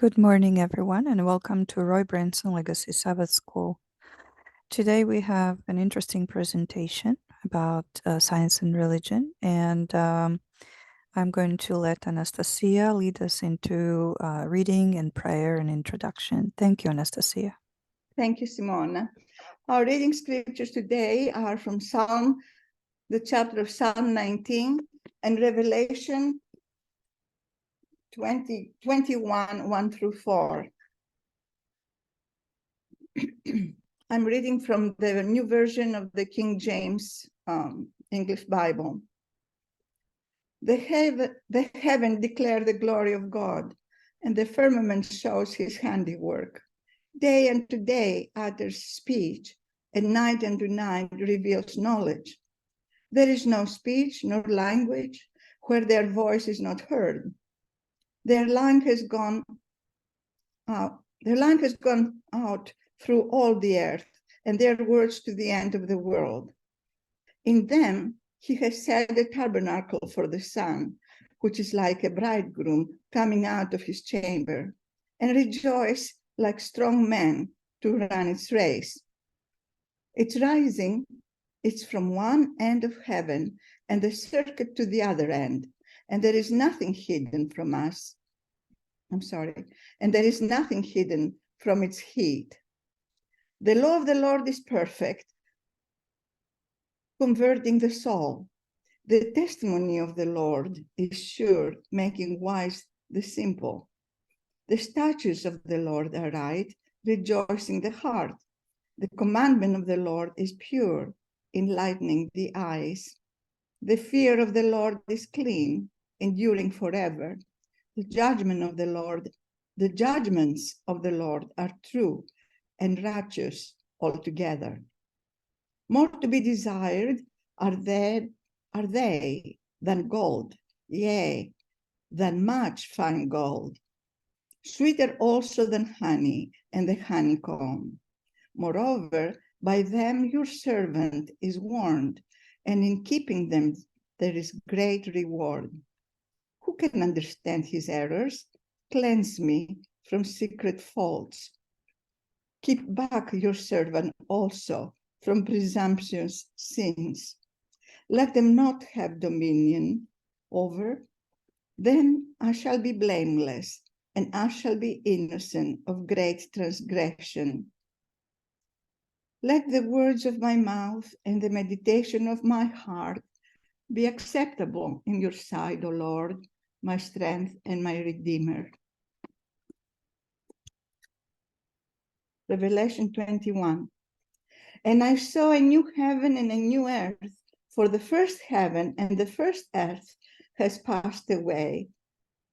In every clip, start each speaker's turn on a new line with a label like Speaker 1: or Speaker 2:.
Speaker 1: Good morning, everyone, and welcome to Roy Branson Legacy Sabbath School. Today we have an interesting presentation about science and religion, and I'm going to let Anastasia lead us into reading and prayer and introduction. Thank you, Anastasia.
Speaker 2: Thank you, Simona. Our reading scriptures today are from the chapter of Psalm 19 and Revelation 21, 1 through 4. I'm reading from the new version of the King James English Bible. The heaven declare the glory of God, and the firmament shows his handiwork. Day unto day utters speech, and night unto night reveals knowledge. There is no speech nor language where their voice is not heard. Their line has gone out through all the earth, and their words to the end of the world. In them he has set a tabernacle for the sun, which is like a bridegroom coming out of his chamber, and rejoice like strong men to run its race. Its rising, it's from one end of heaven and the circuit to the other end, and there is nothing hidden from us. And there is nothing hidden from its heat. The law of the Lord is perfect, converting the soul. The testimony of the Lord is sure, making wise the simple. The statutes of the Lord are right, rejoicing the heart. The commandment of the Lord is pure, enlightening the eyes. The fear of the Lord is clean, enduring forever. The judgments of the Lord are true and righteous altogether. More to be desired are they than gold, yea, than much fine gold. Sweeter also than honey and the honeycomb. Moreover, by them your servant is warned, and in keeping them there is great reward. Who can understand his errors? Cleanse me from secret faults. Keep back your servant also from presumptuous sins. Let them not have dominion over. Then I shall be blameless, and I shall be innocent of great transgression. Let the words of my mouth and the meditation of my heart be acceptable in your sight, O Lord, my strength and my Redeemer. Revelation 21. And I saw a new heaven and a new earth, for the first heaven and the first earth has passed away.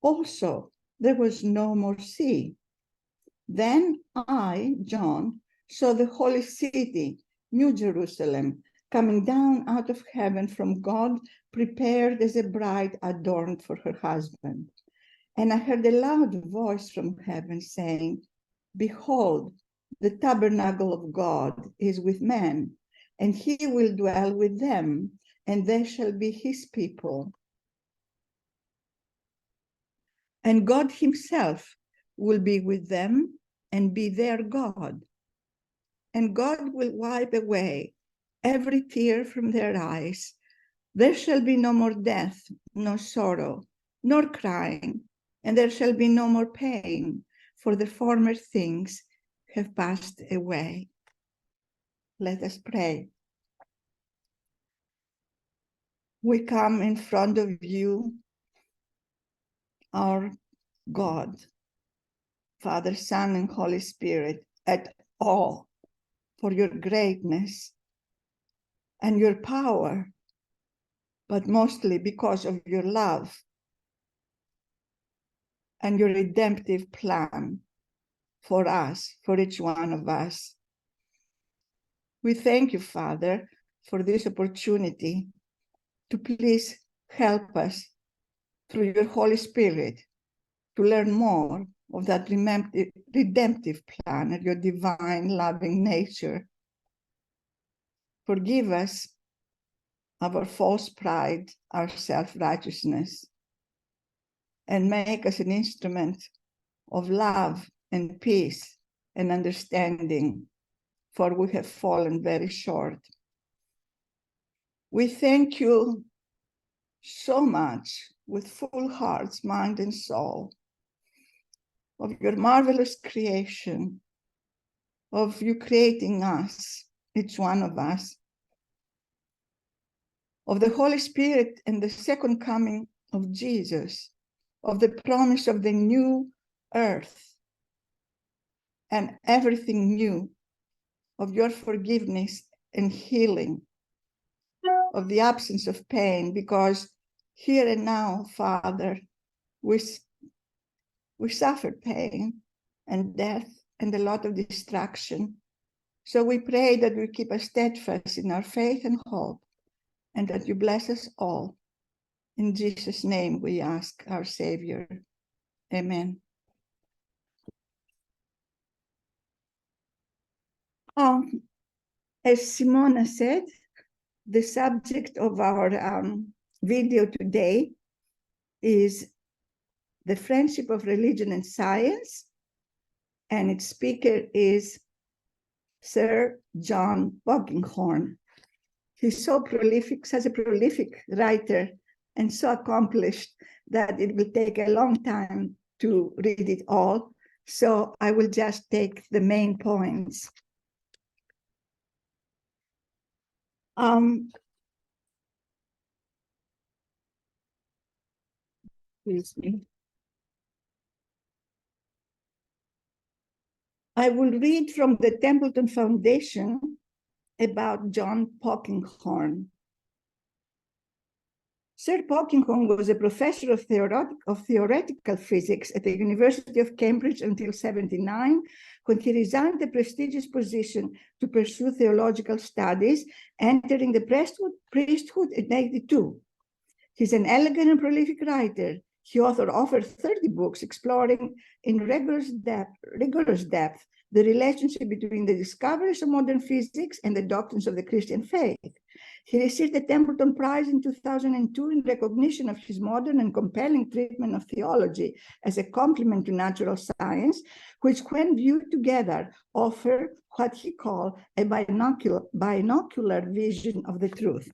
Speaker 2: Also, there was no more sea. Then I, John, saw the holy city, New Jerusalem, coming down out of heaven from God, prepared as a bride adorned for her husband. And I heard a loud voice from heaven saying, Behold, the tabernacle of God is with men, and he will dwell with them, and they shall be his people. And God himself will be with them and be their God. And God will wipe away every tear from their eyes. There shall be no more death, nor sorrow, nor crying, and there shall be no more pain, for the former things have passed away. Let us pray. We come in front of you, our God, Father, Son, and Holy Spirit, at all for your greatness and your power, but mostly because of your love and your redemptive plan for us, for each one of us. We thank you, Father, for this opportunity to please help us through your Holy Spirit to learn more of that redemptive plan and your divine loving nature. Forgive us our false pride, our self-righteousness, and make us an instrument of love and peace and understanding, for we have fallen very short. We thank you so much with full hearts, mind, and soul of your marvelous creation, of you creating us, each one of us, of the Holy Spirit and the second coming of Jesus, of the promise of the new earth and everything new, of your forgiveness and healing, of the absence of pain, because here and now, Father, we suffer pain and death and a lot of distraction. So we pray that you keep us steadfast in our faith and hope, and that you bless us all. In Jesus' name we ask, our Savior. Amen. As Simona said, the subject of our video today is the friendship of religion and science, and its speaker is Sir John Polkinghorne. He's so prolific, such a prolific writer, and so accomplished that it will take a long time to read it all. So I will just take the main points. Excuse me. I will read from the Templeton Foundation about John Polkinghorne. Sir Polkinghorne was a professor of theoretical physics at the University of Cambridge until 1979, when he resigned the prestigious position to pursue theological studies, entering the priesthood in 1982. He's an elegant and prolific writer. He authored over 30 books exploring in rigorous depth the relationship between the discoveries of modern physics and the doctrines of the Christian faith. He received the Templeton Prize in 2002 in recognition of his modern and compelling treatment of theology as a complement to natural science, which, when viewed together, offer what he called a binocular vision of the truth.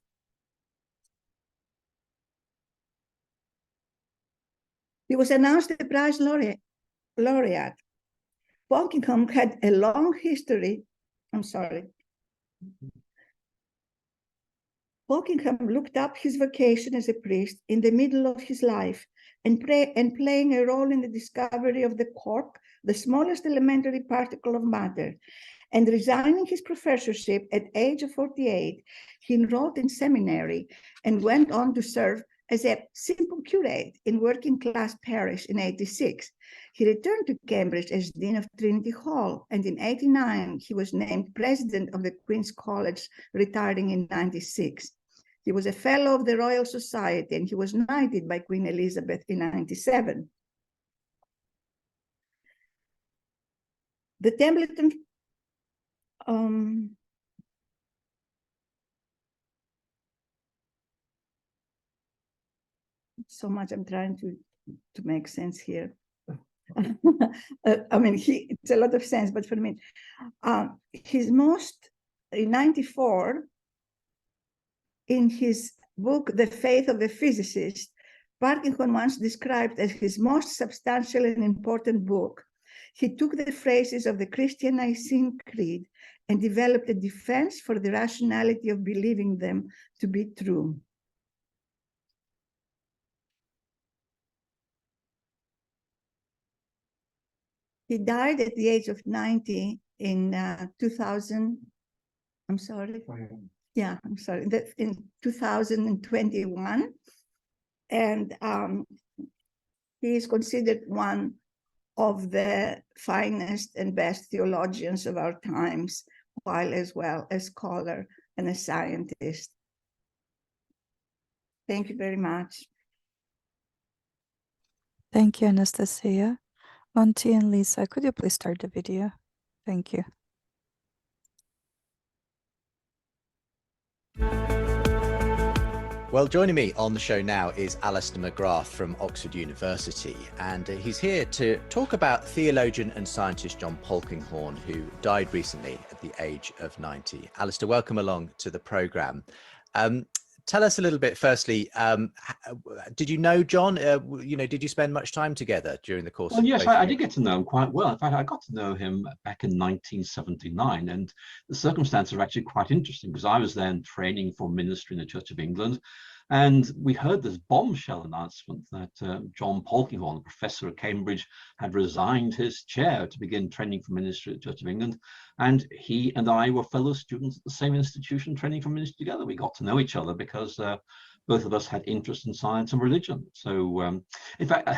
Speaker 2: He was announced a prize laureate. Polkinghorne had a long history. Polkinghorne looked up his vocation as a priest in the middle of his life and playing a role in the discovery of the quark, the smallest elementary particle of matter. And resigning his professorship at age of 48, he enrolled in seminary and went on to serve as a simple curate in working-class parish in 1986. He returned to Cambridge as Dean of Trinity Hall, and in 1989, he was named President of the Queen's College, retiring in 1996. He was a Fellow of the Royal Society, and he was knighted by Queen Elizabeth in 1997. The Templeton so much I'm trying to make sense here. I mean, it's a lot of sense, but for me, in 1994, in his book, The Faith of a Physicist, Polkinghorne once described as his most substantial and important book. He took the phrases of the Christian Nicene Creed and developed a defense for the rationality of believing them to be true. He died at the age of 90 in 2000. I'm sorry. Yeah, I'm sorry. In 2021. And he is considered one of the finest and best theologians of our times, while as well a scholar and a scientist. Thank you very much.
Speaker 1: Thank you, Anastasia. Monty and Lisa, could you please start the video? Thank you.
Speaker 3: Well, joining me on the show now is Alistair McGrath from Oxford University, and he's here to talk about theologian and scientist John Polkinghorne, who died recently at the age of 90. Alistair, welcome along to the programme. Tell us a little bit, firstly, did you know John? Did you spend much time together during the course of
Speaker 4: Yes,
Speaker 3: both
Speaker 4: I did get to know him quite well. In fact, I got to know him back in 1979, and the circumstances are actually quite interesting because I was then training for ministry in the Church of England, and we heard this bombshell announcement that John Polkinghorne, a professor at Cambridge, had resigned his chair to begin training for ministry at the Church of England, and he and I were fellow students at the same institution training for ministry together. We got to know each other because both of us had interest in science and religion. So, in fact,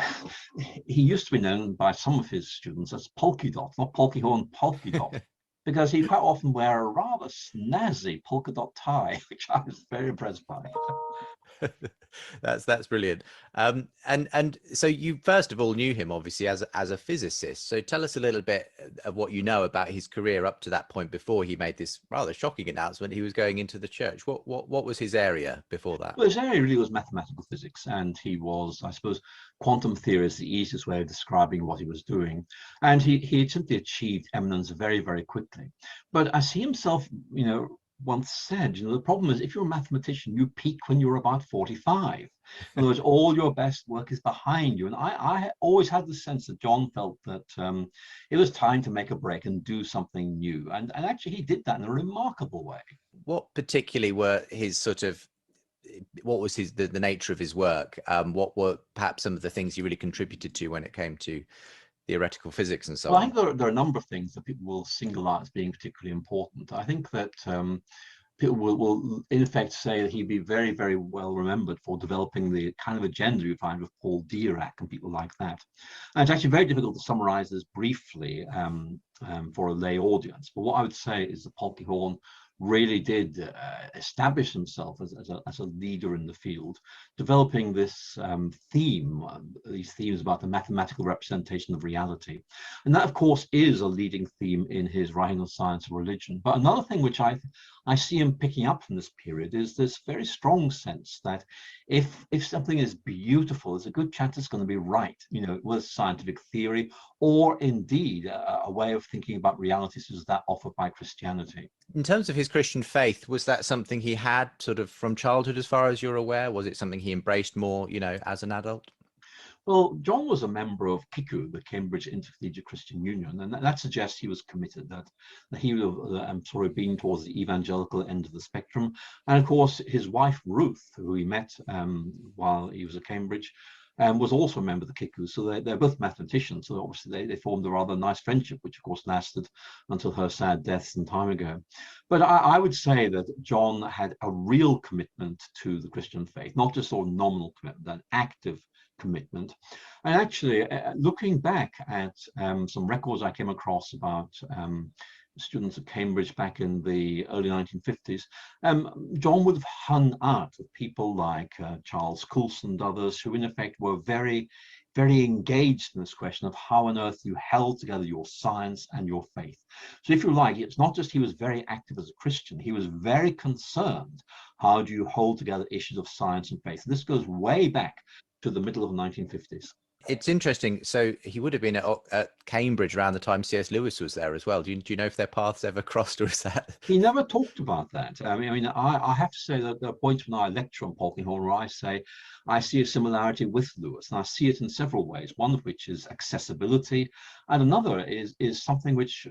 Speaker 4: he used to be known by some of his students as Polky Dot, not Polkinghorne, Polky Dot, because he'd quite often wear a rather snazzy polka dot tie, which I was very impressed by.
Speaker 3: That's brilliant. And so you first of all knew him obviously as a physicist. So tell us a little bit of what you know about his career up to that point before he made this rather shocking announcement he was going into the church. What was his area before that?
Speaker 4: Well, his area really was mathematical physics, and he was, I suppose, quantum theory is the easiest way of describing what he was doing. And he simply achieved eminence very, very quickly. But as he himself, once said, the problem is if you're a mathematician, you peak when you're about 45. In other words, all your best work is behind you. And I always had the sense that John felt that it was time to make a break and do something new. And actually he did that in a remarkable way.
Speaker 3: What particularly were his what was the nature of his work? What were perhaps some of the things he really contributed to when it came to theoretical physics and so on?
Speaker 4: I think there are a number of things that people will single out as being particularly important. I think that people will in effect say that he'd be very, very well remembered for developing the kind of agenda you find with Paul Dirac and people like that. And it's actually very difficult to summarize this briefly for a lay audience. But what I would say is that Polkinghorne really did establish himself as a leader in the field, developing this these themes about the mathematical representation of reality. And that, of course, is a leading theme in his writing on science and religion. But another thing which I see him picking up from this period is this very strong sense that if something is beautiful, there's a good chance it's going to be right, with scientific theory, or indeed a way of thinking about reality such as that offered by Christianity.
Speaker 3: In terms of his Christian faith, was that something he had sort of from childhood, as far as you're aware? Was it something he embraced more, as an adult?
Speaker 4: Well, John was a member of CICU, the Cambridge Intercollegiate Christian Union, and that suggests he was committed, that he would have sort of been towards the evangelical end of the spectrum. And of course, his wife, Ruth, who he met while he was at Cambridge, was also a member of the CICU. So they're both mathematicians. So obviously they formed a rather nice friendship, which of course lasted until her sad death some time ago. But I would say that John had a real commitment to the Christian faith, not just sort of nominal commitment, an active commitment. And actually, looking back at some records I came across about students at Cambridge back in the early 1950s, John would have hung out with people like Charles Coulson and others who in effect were very, very engaged in this question of how on earth you held together your science and your faith. So if you like, it's not just he was very active as a Christian, he was very concerned, how do you hold together issues of science and faith? This goes way back to the middle of the 1950s.
Speaker 3: It's interesting. So he would have been at Cambridge around the time C.S. Lewis was there as well. Do you know if their paths ever crossed, or is that?
Speaker 4: He never talked about that. I have to say that there are points when I lecture on Polkinghorne where I say I see a similarity with Lewis, and I see it in several ways. One of which is accessibility, and another is something which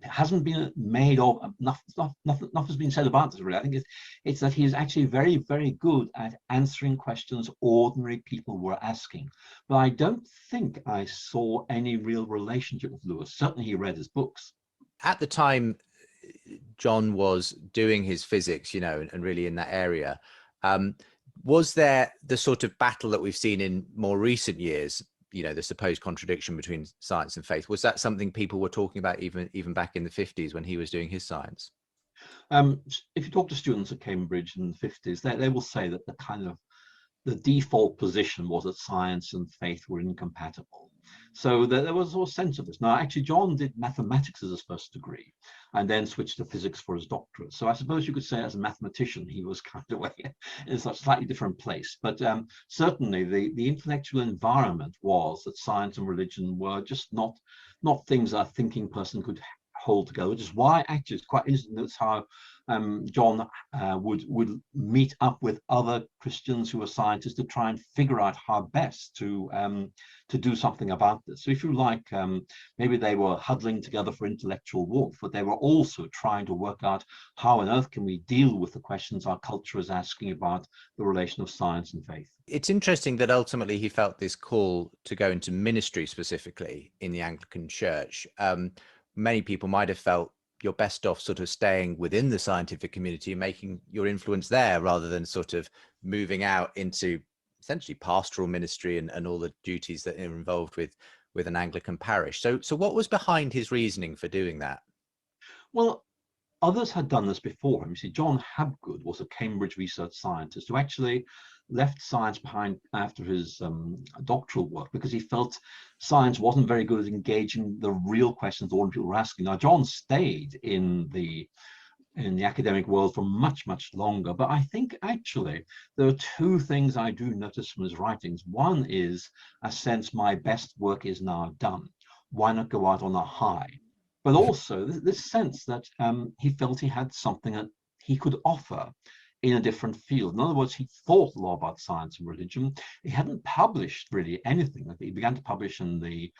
Speaker 4: hasn't been made of, nothing has been said about this really. I think it's that he is actually very, very good at answering questions ordinary people were asking. But I don't think I saw any real relationship with Lewis. Certainly he read his books.
Speaker 3: At the time John was doing his physics, and really in that area, was there the sort of battle that we've seen in more recent years, the supposed contradiction between science and faith? Was that something people were talking about even back in the 50s when he was doing his science?
Speaker 4: If you talk to students at Cambridge in the 50s, they will say that the default position was that science and faith were incompatible. So there was a sense of this. Now, actually, John did mathematics as his first degree. and then switched to physics for his doctorate. So I suppose you could say as a mathematician, he was kind of in a slightly different place. But certainly the intellectual environment was that science and religion were just not things that a thinking person could hold together, which is why actually it's quite interesting. That's how John would meet up with other Christians who were scientists to try and figure out how best to do something about this. So if you like, maybe they were huddling together for intellectual warmth, but they were also trying to work out how on earth can we deal with the questions our culture is asking about the relation of science and faith.
Speaker 3: It's interesting that ultimately he felt this call to go into ministry specifically in the Anglican Church. Many people might have felt you're best off sort of staying within the scientific community and making your influence there rather than sort of moving out into essentially pastoral ministry and all the duties that are involved with an Anglican parish. So what was behind his reasoning for doing that?
Speaker 4: Well, others had done this before him. You see, John Habgood was a Cambridge research scientist who actually left science behind after his doctoral work because he felt science wasn't very good at engaging the real questions ordinary people were asking. Now, John stayed in the academic world for much longer, but I think actually there are two things I do notice from his writings. One is a sense my best work is now done. Why not go out on a high? But also this sense that he felt he had something that he could offer in a different field. In other words, he thought a lot about science and religion. He hadn't published really anything. He began to publish in the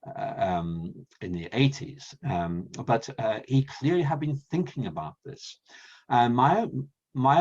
Speaker 4: 80s, but he clearly had been thinking about this. And my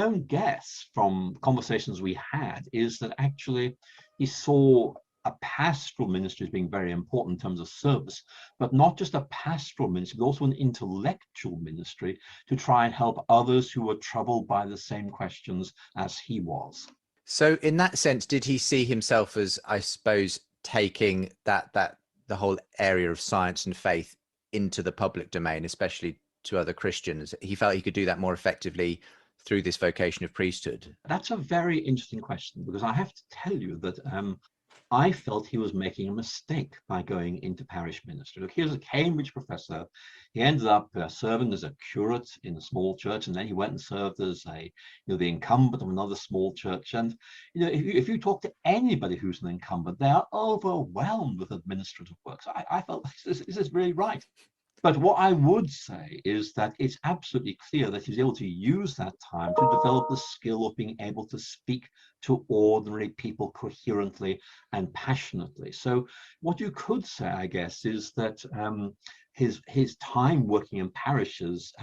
Speaker 4: own guess from conversations we had is that actually he saw a pastoral ministry as being very important in terms of service, but not just a pastoral ministry, but also an intellectual ministry to try and help others who were troubled by the same questions as he was.
Speaker 3: So in that sense, did he see himself as, I suppose, taking the whole area of science and faith into the public domain, especially to other Christians? He felt he could do that more effectively through this vocation of priesthood.
Speaker 4: That's a very interesting question, because I have to tell you that I felt he was making a mistake by going into parish ministry. Look, he was a Cambridge professor. He ended up serving as a curate in a small church, and then he went and served as the incumbent of another small church. And if you talk to anybody who's an incumbent, they are overwhelmed with administrative work. So I felt this is really right. But what I would say is that it's absolutely clear that he was able to use that time to develop the skill of being able to speak to ordinary people coherently and passionately. So what you could say, I guess, is that his time working in parishes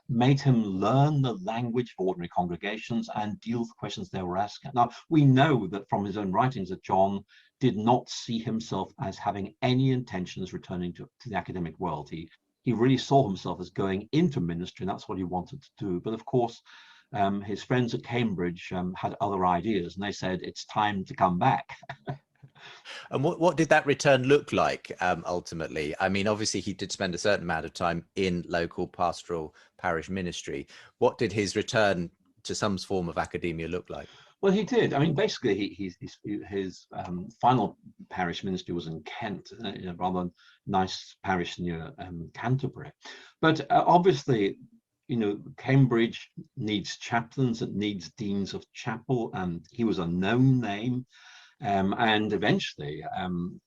Speaker 4: made him learn the language of ordinary congregations and deal with the questions they were asking. Now, we know that from his own writings that John did not see himself as having any intentions returning to the academic world. He really saw himself as going into ministry, and that's what he wanted to do. But of course, his friends at Cambridge had other ideas, and they said, it's time to come back.
Speaker 3: And what did that return look like ultimately? I mean, obviously he did spend a certain amount of time in local pastoral parish ministry. What did his return to some form of academia look like?
Speaker 4: Well, he did. I mean, basically, his final parish ministry was in Kent, a rather nice parish near Canterbury. But obviously, Cambridge needs chaplains, it needs deans of chapel, and he was a known name. And eventually,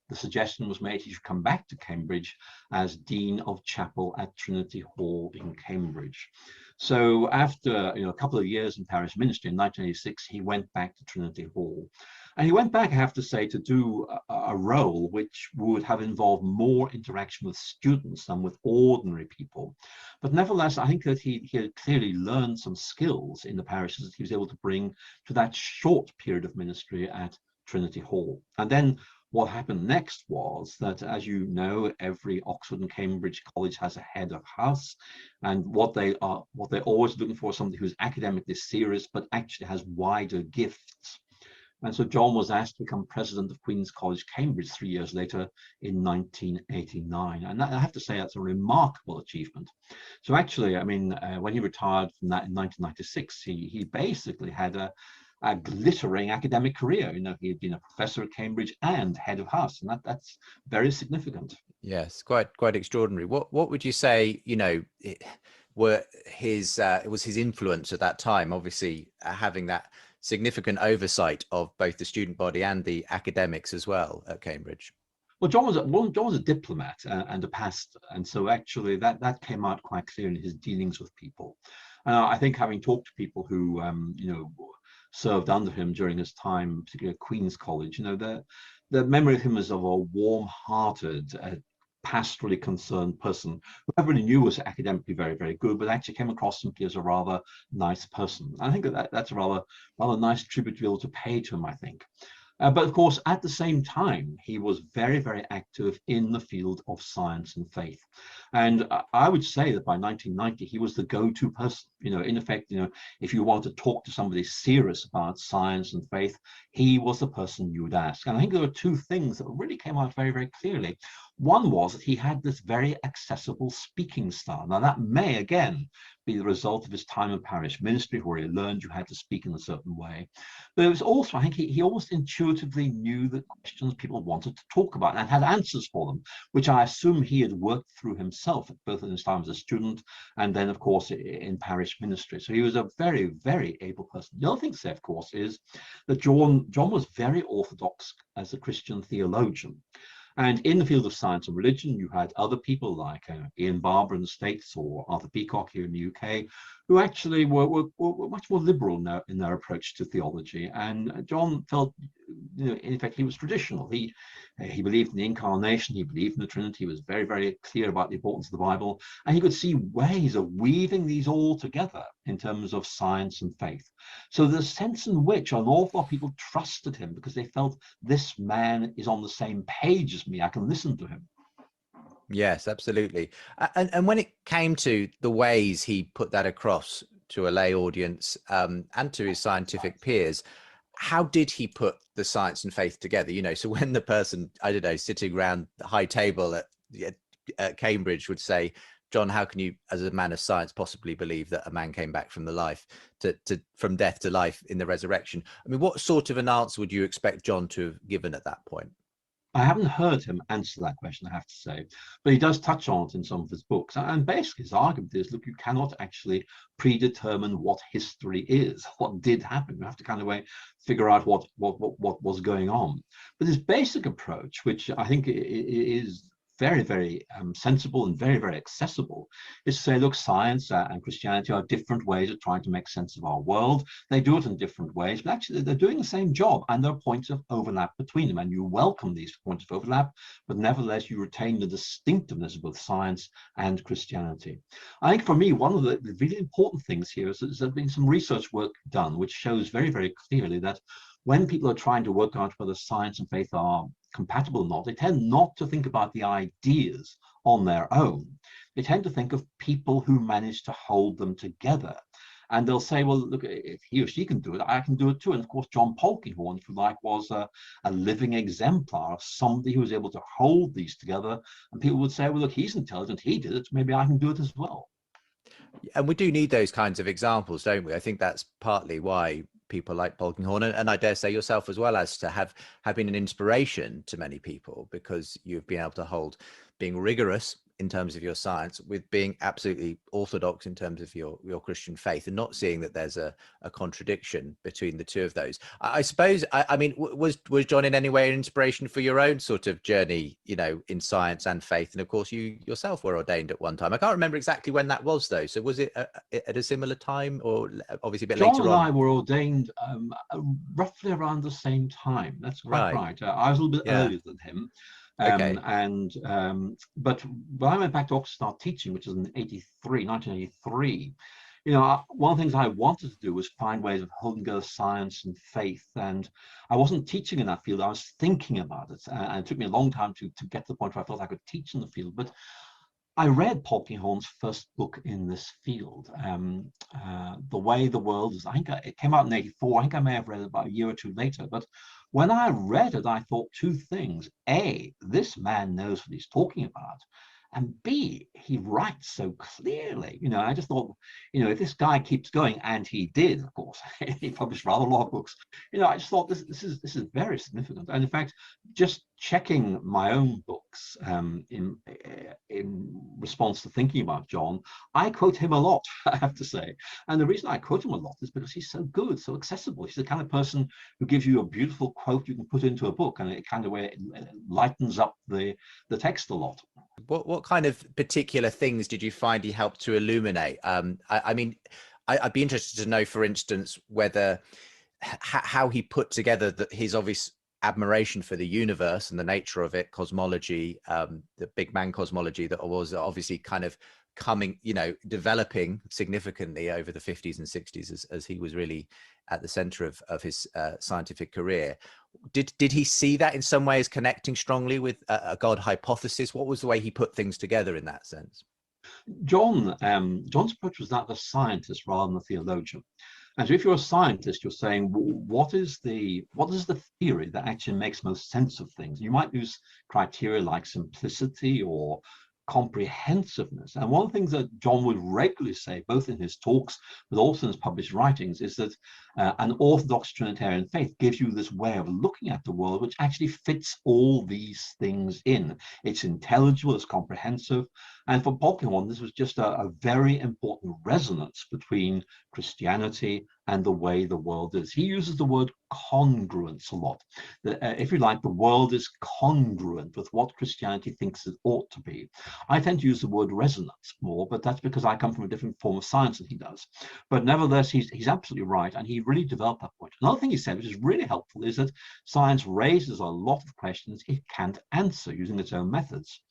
Speaker 4: the suggestion was made he should come back to Cambridge as Dean of Chapel at Trinity Hall in Cambridge. So after a couple of years in parish ministry in 1986, he went back to Trinity Hall. And he went back, I have to say, to do a role which would have involved more interaction with students than with ordinary people. But nevertheless, I think that he had clearly learned some skills in the parishes that he was able to bring to that short period of ministry at Trinity Hall. And then what happened next was that, as you know, every Oxford and Cambridge college has a head of house, and what they're always looking for is somebody who's academically serious but actually has wider gifts. And so John was asked to become president of Queen's College, Cambridge, 3 years later in 1989. And that, I have to say, that's a remarkable achievement. So actually, I mean, when he retired from that in 1996, he basically had a glittering academic career. He had been a professor at Cambridge and head of house, and that's very significant.
Speaker 3: Yes, quite extraordinary. What would you say, were his it was his influence at that time, obviously having that significant oversight of both the student body and the academics as well at Cambridge?
Speaker 4: Well, John was a diplomat and a pastor, and so actually that came out quite clear in his dealings with people. I think, having talked to people who served under him during his time, particularly at Queen's College, the memory of him as of a warm-hearted, pastorally concerned person who everybody knew was academically very, very good, but actually came across simply as a rather nice person. I think that's a rather nice tribute to be able to pay to him, I think. But of course, at the same time, he was very, very active in the field of science and faith. And I would say that by 1990, he was the go-to person. In effect, if you want to talk to somebody serious about science and faith, he was the person you would ask. And I think there were two things that really came out very, very clearly. One was that he had this very accessible speaking style. Now, that may, again, be the result of his time in parish ministry, where he learned you had to speak in a certain way. But it was also, I think, he almost intuitively knew the questions people wanted to talk about and had answers for them, which I assume he had worked through himself, both in his time as a student and then, of course, in parish ministry. So he was a very, very able person. The other thing to say, of course, is that John was very orthodox as a Christian theologian. And in the field of science and religion, you had other people like Ian Barber in the States or Arthur Peacock here in the UK, who actually were much more liberal in their approach to theology. And John felt, in effect, he was traditional. He believed in the incarnation, he believed in the Trinity, he was very, very clear about the importance of the Bible, and he could see ways of weaving these all together in terms of science and faith. So there's a sense in which an awful lot of people trusted him because they felt, this man is on the same page as me, I can listen to him.
Speaker 3: Yes, absolutely. And when it came to the ways he put that across to a lay audience and to his scientific peers, how did he put the science and faith together? So when the person, I don't know, sitting around the high table at Cambridge would say, John, how can you, as a man of science, possibly believe that a man came back from from death to life in the resurrection? I mean, what sort of an answer would you expect John to have given at that point?
Speaker 4: I haven't heard him answer that question, I have to say, but he does touch on it in some of his books. And basically his argument is, look, you cannot actually predetermine what history is, what did happen. You have to kind of figure out what was going on. But his basic approach, which I think is very, very sensible and very, very accessible, is to say, look, science and Christianity are different ways of trying to make sense of our world. They do it in different ways, but actually they're doing the same job, and there are points of overlap between them, and you welcome these points of overlap, but nevertheless you retain the distinctiveness of both science and Christianity. I think for me, one of the really important things here is that there's been some research work done which shows very, very clearly that when people are trying to work out whether science and faith are compatible or not, they tend not to think about the ideas on their own. They tend to think of people who manage to hold them together. And they'll say, well, look, if he or she can do it, I can do it too. And of course, John Polkinghorne, if you like, was a living exemplar of somebody who was able to hold these together. And people would say, well, look, he's intelligent, he did it, maybe I can do it as well.
Speaker 3: And we do need those kinds of examples, don't we? I think that's partly why people like Polkinghorne, and I dare say yourself as well, as to have been an inspiration to many people, because you've been able to hold being rigorous in terms of your science with being absolutely orthodox in terms of your Christian faith, and not seeing that there's a contradiction between the two of those. I suppose, I mean, was John in any way an inspiration for your own sort of journey, in science and faith? And of course, you yourself were ordained at one time. I can't remember exactly when that was, though. So was it at a similar time, or obviously a bit later on?
Speaker 4: John and I were ordained roughly around the same time. That's quite right. I was a little bit earlier than him.
Speaker 3: Okay.
Speaker 4: But when I went back to Oxford to start teaching, which was in 1983, one of the things I wanted to do was find ways of holding together science and faith. And I wasn't teaching in that field, I was thinking about it. And it took me a long time to get to the point where I felt I could teach in the field. But I read Polkinghorne's first book in this field, The Way the World Is. I think it came out in 84. I think I may have read it about a year or two later. But when I read it, I thought two things. A, this man knows what he's talking about. And B, he writes so clearly. I just thought, if this guy keeps going, and he did, of course, he published rather a lot of books. I just thought this is very significant. And in fact, just checking my own books in response to thinking about John, I quote him a lot, I have to say. And the reason I quote him a lot is because he's so good, so accessible. He's the kind of person who gives you a beautiful quote you can put into a book, and it kind of way it lightens up the text a lot.
Speaker 3: What kind of particular things did you find he helped to illuminate? I mean, I'd be interested to know, for instance, whether how he put together his obvious admiration for the universe and the nature of it, cosmology, the big bang cosmology that was obviously kind of coming, developing significantly over the 50s and 60s as he was really at the center of his scientific career. Did he see that in some ways connecting strongly with a God hypothesis? What was the way he put things together in that sense?
Speaker 4: John's approach was that of a scientist rather than a theologian. And so if you're a scientist, you're saying, what is the theory that actually makes most sense of things? You might use criteria like simplicity or comprehensiveness. And one of the things that John would regularly say, both in his talks, but also in his published writings, is that an orthodox Trinitarian faith gives you this way of looking at the world, which actually fits all these things in. It's intelligible, it's comprehensive. And for Polkinghorne, this was just a very important resonance between Christianity and the way the world is. He uses the word congruence a lot. If you like, the world is congruent with what Christianity thinks it ought to be. I tend to use the word resonance more, but that's because I come from a different form of science than he does. But nevertheless, he's absolutely right, and he really developed that point. Another thing he said, which is really helpful, is that science raises a lot of questions it can't answer using its own methods.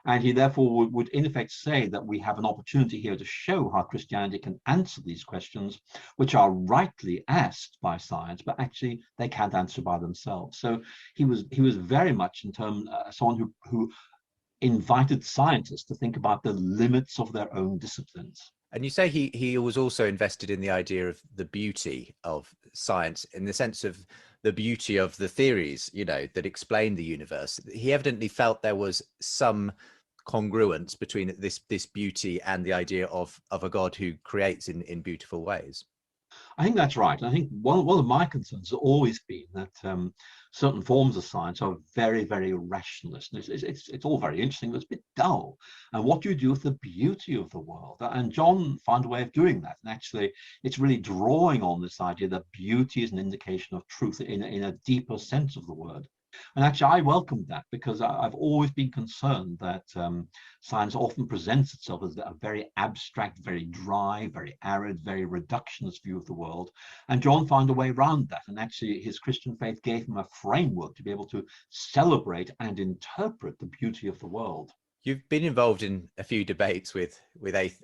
Speaker 4: And he therefore would in effect say that we have an opportunity here to show how Christianity can answer these questions, which are rightly asked by science, but actually they can't answer by themselves. So he was very much in terms someone who invited scientists to think about the limits of their own disciplines.
Speaker 3: And you say he was also invested in the idea of the beauty of science, in the sense of the beauty of the theories, that explain the universe. He evidently felt there was some congruence between this beauty and the idea of a God who creates in beautiful ways.
Speaker 4: I think that's right. I think one of my concerns has always been that certain forms of science are very, very rationalist. It's all very interesting, but it's a bit dull. And what do you do with the beauty of the world? And John found a way of doing that. And actually, it's really drawing on this idea that beauty is an indication of truth in a deeper sense of the word. And actually, I welcomed that, because I've always been concerned that science often presents itself as a very abstract, very dry, very arid, very reductionist view of the world. And John found a way around that. And actually, his Christian faith gave him a framework to be able to celebrate and interpret the beauty of the world.
Speaker 3: You've been involved in a few debates with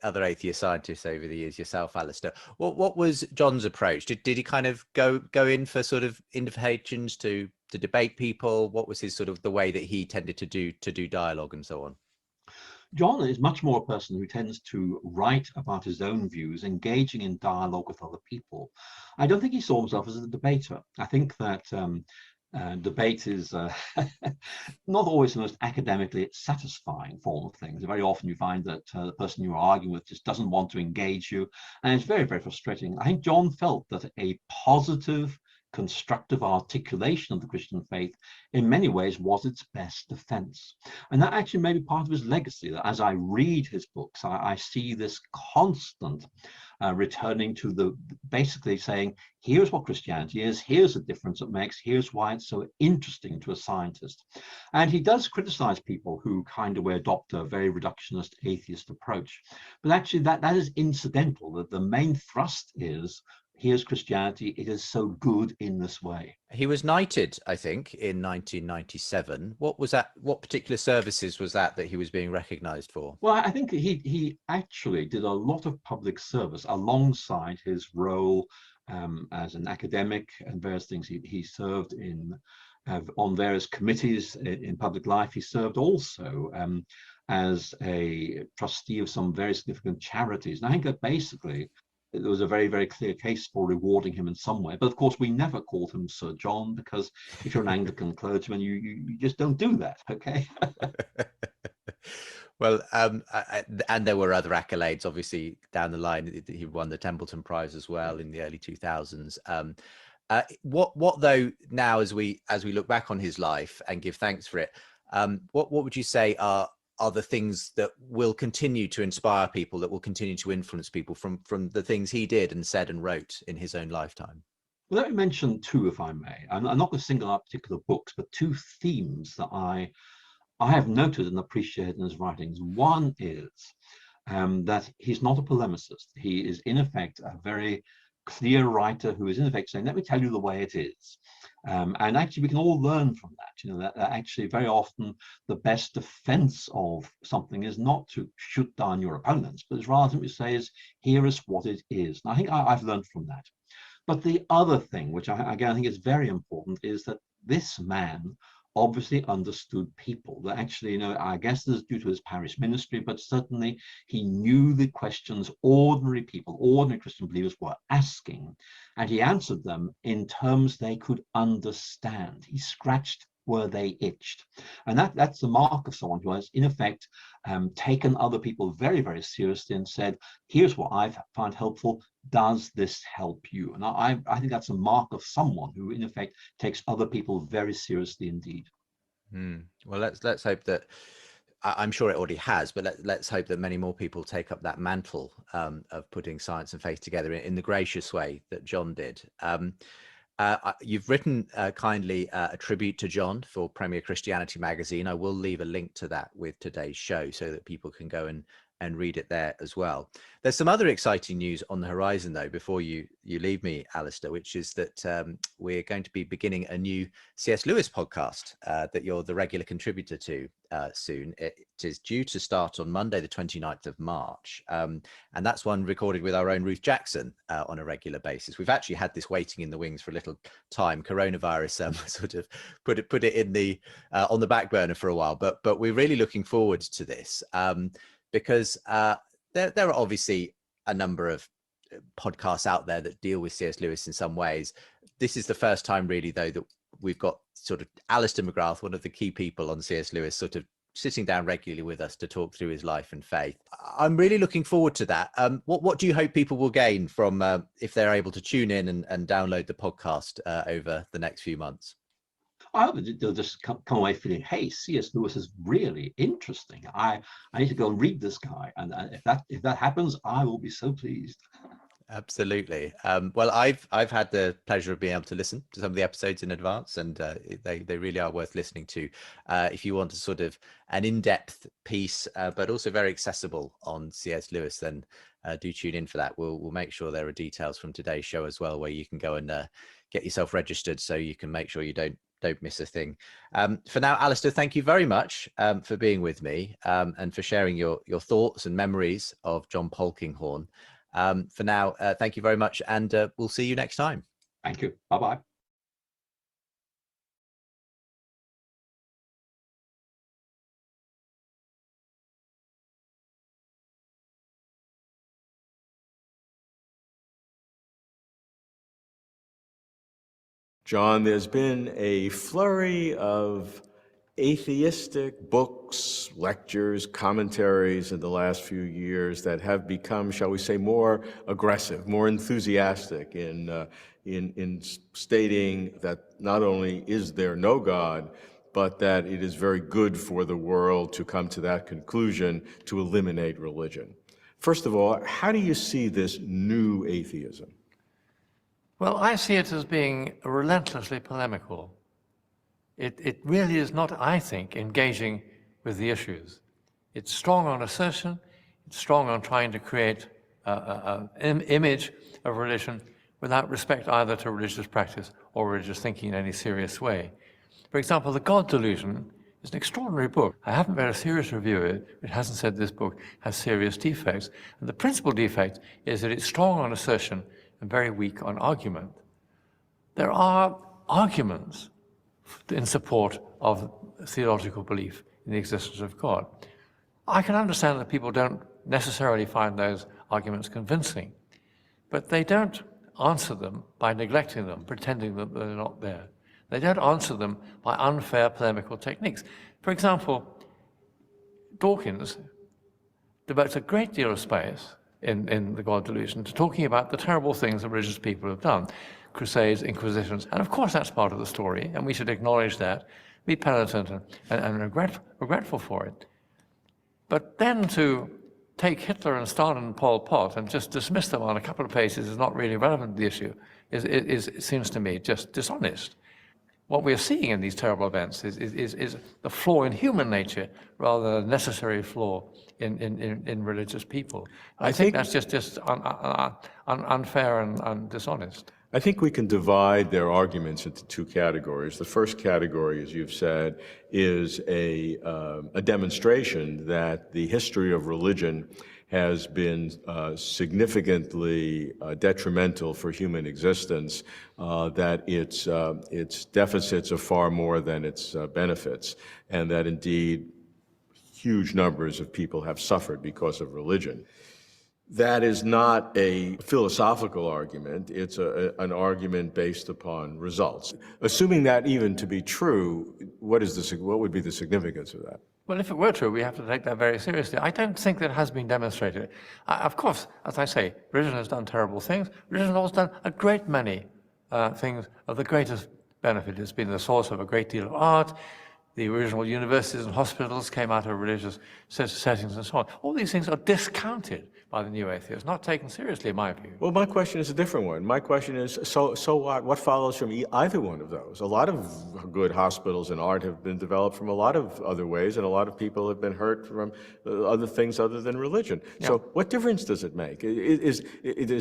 Speaker 3: other atheist scientists over the years yourself, Alistair. What was John's approach? Did he kind of go in for sort of invitations to debate people? What was his sort of the way that he tended to do dialogue and so on?
Speaker 4: John is much more a person who tends to write about his own views, engaging in dialogue with other people. I don't think he saw himself as a debater. I think that debate is not always the most academically satisfying form of things. Very often you find that the person you're arguing with just doesn't want to engage you, and it's very, very frustrating. I think John felt that a positive, constructive articulation of the Christian faith in many ways was its best defense. And that actually may be part of his legacy, that as I read his books, I see this constant returning to basically saying, here's what Christianity is, here's the difference it makes, here's why it's so interesting to a scientist. And he does criticize people who kind of adopt a very reductionist atheist approach. But actually that is incidental, that the main thrust is, here's Christianity, it is so good in this way.
Speaker 3: He was knighted, I think, in 1997. What was that? What particular services was that he was being recognized for?
Speaker 4: Well, I think he actually did a lot of public service alongside his role as an academic and various things. He served on various committees in public life. He served also as a trustee of some very significant charities. And I think that basically there was a very, very clear case for rewarding him in some way. But of course, we never called him Sir John, because if you're an Anglican clergyman, you just don't do that, okay?
Speaker 3: Well, and there were other accolades, obviously, down the line. He won the Templeton Prize as well in the early 2000s. What though now, as we look back on his life and give thanks for it, what would you say are the things that will continue to inspire people, that will continue to influence people from the things he did and said and wrote in his own lifetime?
Speaker 4: Well, let me mention two, if I may. I'm not going to single out particular books, but two themes that I have noted and appreciated in his writings. One is that he's not a polemicist. He is, in effect, a very clear writer who is, in effect, saying, let me tell you the way it is. And actually, we can all learn from that. You know, that actually very often the best defense of something is not to shoot down your opponents, but is rather to say is, here is what it is. And I think I've learned from that. But the other thing, which I think is very important, is that this man obviously understood people. That actually, you know, I guess this is due to his parish ministry, but certainly he knew the questions ordinary people, ordinary Christian believers were asking, and he answered them in terms they could understand. He scratched where they itched. And that's the mark of someone who has, in effect, taken other people very, very seriously and said, here's what I've found helpful. Does this help you? And I think that's a mark of someone who, in effect, takes other people very seriously indeed.
Speaker 3: Well, let's hope that, I'm sure it already has, but let's hope that many more people take up that mantle of putting science and faith together in the gracious way that John did. You've written kindly a tribute to John for Premier Christianity magazine. I will leave a link to that with today's show so that people can go and read it there as well. There's some other exciting news on the horizon, though, before you leave me, Alistair, which is that we're going to be beginning a new C.S. Lewis podcast that you're the regular contributor to soon. It is due to start on Monday, the 29th of March. And that's one recorded with our own Ruth Jackson on a regular basis. We've actually had this waiting in the wings for a little time. Coronavirus sort of put it in the on the back burner for a while, but we're really looking forward to this. Because there are obviously a number of podcasts out there that deal with C.S. Lewis in some ways. This is the first time really, though, that we've got sort of Alistair McGrath, one of the key people on C.S. Lewis, sort of sitting down regularly with us to talk through his life and faith. I'm really looking forward to that. What do you hope people will gain from if they're able to tune in and download the podcast over the next few months?
Speaker 4: I hope they'll just come away feeling, hey, C.S. Lewis is really interesting. I need to go and read this guy. And if that happens, I will be so pleased.
Speaker 3: Absolutely. Well, I've had the pleasure of being able to listen to some of the episodes in advance, and they really are worth listening to. If you want a sort of an in-depth piece, but also very accessible on C.S. Lewis, then do tune in for that. We'll make sure there are details from today's show as well, where you can go and get yourself registered so you can make sure you don't miss a thing. For now, Alistair, thank you very much for being with me and for sharing your thoughts and memories of John Polkinghorne. For now, thank you very much, and we'll see you next time.
Speaker 4: Thank you. Bye-bye.
Speaker 5: John, there's been a flurry of atheistic books, lectures, commentaries in the last few years that have become, shall we say, more aggressive, more enthusiastic in stating that not only is there no God, but that it is very good for the world to come to that conclusion to eliminate religion. First of all, how do you see this new atheism?
Speaker 6: Well, I see it as being relentlessly polemical. It really is not, I think, engaging with the issues. It's strong on assertion, it's strong on trying to create an image of religion without respect either to religious practice or religious thinking in any serious way. For example, The God Delusion is an extraordinary book. I haven't read a serious review of it which hasn't said this book has serious defects. And the principal defect is that it's strong on assertion and very weak on argument. There are arguments in support of theological belief in the existence of God. I can understand that people don't necessarily find those arguments convincing, but they don't answer them by neglecting them, pretending that they're not there. They don't answer them by unfair polemical techniques. For example, Dawkins devotes a great deal of space in The God Delusion to talking about the terrible things that religious people have done, crusades, inquisitions. And of course that's part of the story, and we should acknowledge that, be penitent and regretful for it. But then to take Hitler and Stalin and Pol Pot and just dismiss them on a couple of pages is not really relevant to the issue, it seems to me just dishonest. What we're seeing in these terrible events is the flaw in human nature rather than a necessary flaw in religious people. I think that's just unfair and dishonest.
Speaker 5: I think we can divide their arguments into two categories. The first category, as you've said, is a demonstration that the history of religion has been significantly detrimental for human existence, that its deficits are far more than its benefits, and that indeed huge numbers of people have suffered because of religion. That is not a philosophical argument. It's an argument based upon results. Assuming that even to be true, what would be the significance of that?
Speaker 6: Well, if it were true, we have to take that very seriously. I don't think that has been demonstrated. Of course, as I say, religion has done terrible things. Religion has also done a great many things of the greatest benefit. It's been the source of a great deal of art. The original universities and hospitals came out of religious settings and so on. All these things are discounted by the new atheists, not taken seriously, in my view.
Speaker 5: Well, my question is a different one. My question is, so what? What follows from either one of those? A lot of good hospitals and art have been developed from a lot of other ways, and a lot of people have been hurt from other things other than religion. Yeah. So what difference does it make? Is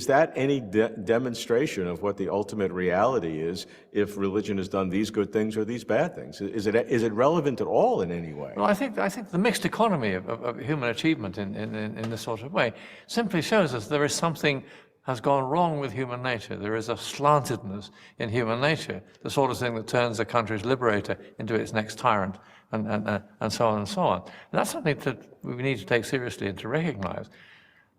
Speaker 5: that any demonstration of what the ultimate reality is if religion has done these good things or these bad things? Is it relevant at all in any way?
Speaker 6: Well, I think the mixed economy of human achievement in this sort of way simply shows us there is something has gone wrong with human nature. There is a slantedness in human nature, the sort of thing that turns a country's liberator into its next tyrant, and so on and so on. And that's something that we need to take seriously and to recognize.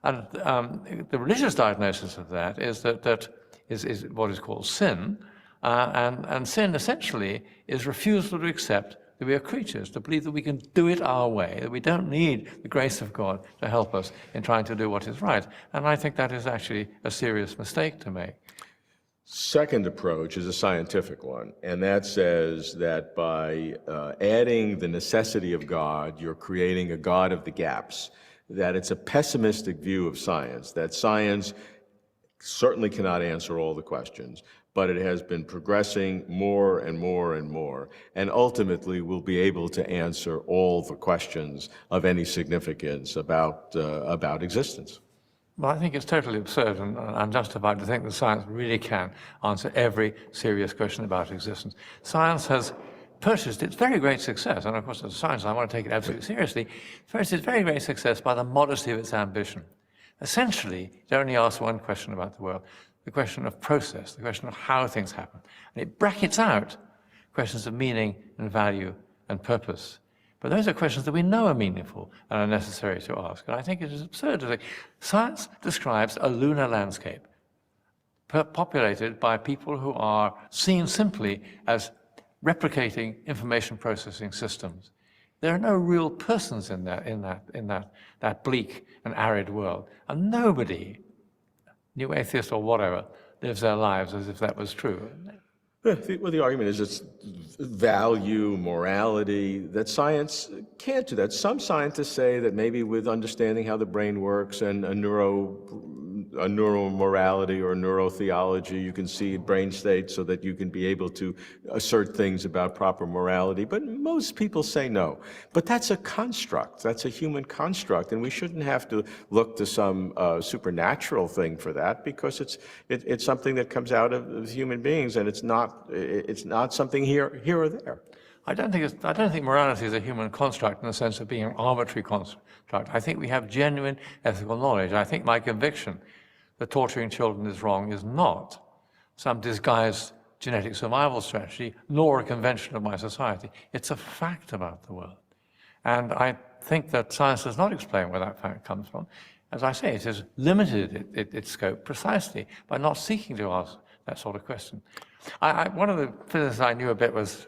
Speaker 6: And the religious diagnosis of that is that is what is called sin, and sin essentially is refusal to accept that we are creatures, to believe that we can do it our way, that we don't need the grace of God to help us in trying to do what is right. And I think that is actually a serious mistake to make.
Speaker 5: Second approach is a scientific one, and that says that by adding the necessity of God, you're creating a God of the gaps, that it's a pessimistic view of science, that science certainly cannot answer all the questions, but it has been progressing more and more and more, and ultimately will be able to answer all the questions of any significance about existence.
Speaker 6: Well, I think it's totally absurd and unjustified to think that science really can answer every serious question about existence. Science has purchased its very great success, and of course as a scientist I want to take it absolutely seriously, purchased its very great success by the modesty of its ambition. Essentially, it only asks one question about the world, the question of process, the question of how things happen. And it brackets out questions of meaning and value and purpose. But those are questions that we know are meaningful and are necessary to ask. And I think it is absurd to think science describes a lunar landscape populated by people who are seen simply as replicating information processing systems. There are no real persons in that bleak and arid world. And nobody, new atheist or whatever, lives their lives as if that was true.
Speaker 5: Well, the argument is it's value, morality, that science can't do that. Some scientists say that maybe with understanding how the brain works and a neuromorality or neurotheology, you can see brain states so that you can be able to assert things about proper morality. But most people say no. But that's a construct. That's a human construct, and we shouldn't have to look to some supernatural thing for that, because it's something that comes out of human beings, and it's not something here or there.
Speaker 6: I don't think morality is a human construct in the sense of being an arbitrary construct. I think we have genuine ethical knowledge. I think my conviction that torturing children is wrong is not some disguised genetic survival strategy, nor a convention of my society. It's a fact about the world. And I think that science does not explain where that fact comes from. As I say, it has limited its scope precisely by not seeking to ask that sort of question. One of the physicists I knew a bit was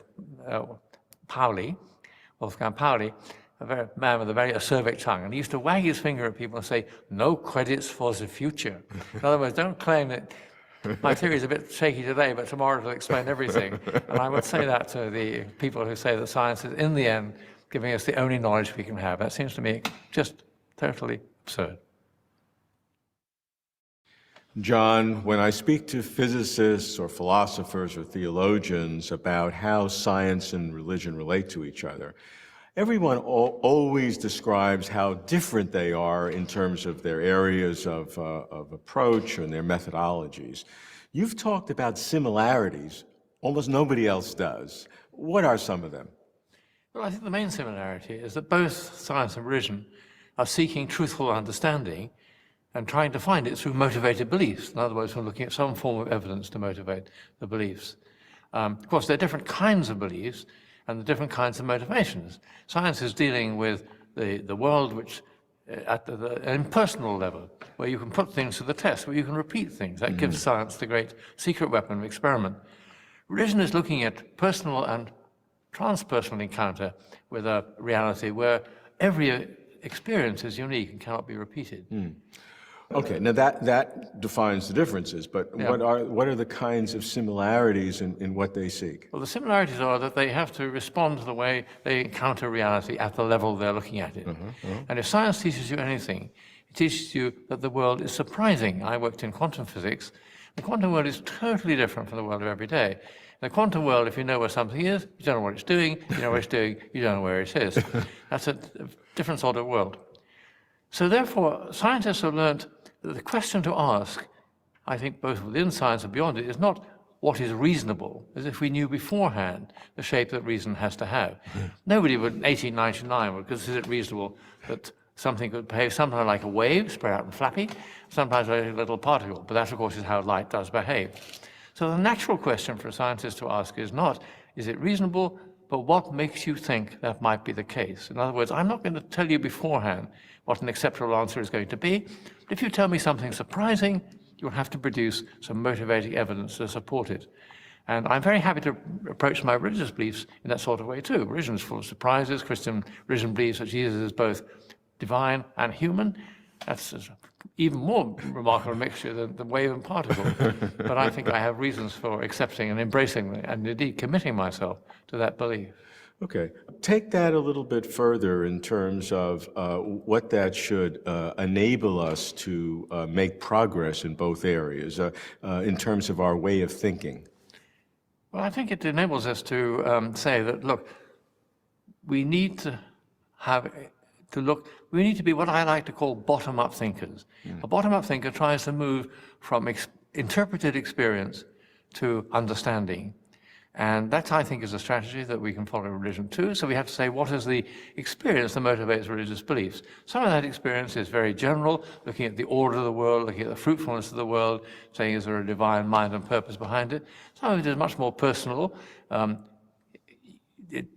Speaker 6: Wolfgang Pauli, a man with a very acerbic tongue, and he used to wag his finger at people and say, "No credits for the future." In other words, don't claim that My theory is a bit shaky today, but tomorrow it'll explain everything. And I would say that to the people who say that science is, in the end, giving us the only knowledge we can have. That seems to me just totally absurd.
Speaker 5: John, when I speak to physicists or philosophers or theologians about how science and religion relate to each other, everyone always describes how different they are in terms of their areas of approach and their methodologies. You've talked about similarities. Almost nobody else does. What are some of them?
Speaker 6: Well, I think the main similarity is that both science and religion are seeking truthful understanding and trying to find it through motivated beliefs. In other words, we're looking at some form of evidence to motivate the beliefs. Of course, there are different kinds of beliefs and the different kinds of motivations. Science is dealing with the world which, at the impersonal level, where you can put things to the test, where you can repeat things. That gives science the great secret weapon of experiment. Religion is looking at personal and transpersonal encounter with a reality where every experience is unique and cannot be repeated.
Speaker 5: Okay, now that defines the differences, but
Speaker 6: Yeah.
Speaker 5: what are the kinds of similarities in what they seek?
Speaker 6: Well, the similarities are that they have to respond to the way they encounter reality at the level they're looking at it. And if science teaches you anything, it teaches you that the world is surprising. I worked in quantum physics. The quantum world is totally different from the world of every day. In the quantum world, if you know where something is, you don't know what it's doing. You know what it's doing, you don't know where it is. That's a different sort of world. So therefore, scientists have learned that the question to ask, I think both within science and beyond it, is not what is reasonable, as if we knew beforehand the shape that reason has to have. Nobody would, in 1899, would consider it reasonable that something could behave sometimes like a wave, spread out and flappy, sometimes like a little particle, but that, of course, is how light does behave. So the natural question for a scientist to ask is not, is it reasonable, but what makes you think that might be the case? In other words, I'm not going to tell you beforehand what an acceptable answer is going to be. But if you tell me something surprising, you'll have to produce some motivating evidence to support it. And I'm very happy to approach my religious beliefs in that sort of way too. Religion is full of surprises. Christian religion believes that Jesus is both divine and human. That's an even more remarkable mixture than the wave and particle. But I think I have reasons for accepting and embracing and indeed committing myself to that belief.
Speaker 5: Okay, take that a little bit further in terms of what that should enable us to make progress in both areas, in terms of our way of thinking.
Speaker 6: Well, I think it enables us to say that, look, we need to we need to be what I like to call bottom-up thinkers. A bottom-up thinker tries to move from interpreted experience to understanding. And that, I think, is a strategy that we can follow in religion too. So we have to say, what is the experience that motivates religious beliefs? Some of that experience is very general, looking at the order of the world, looking at the fruitfulness of the world, saying, is there a divine mind and purpose behind it? Some of it is much more personal.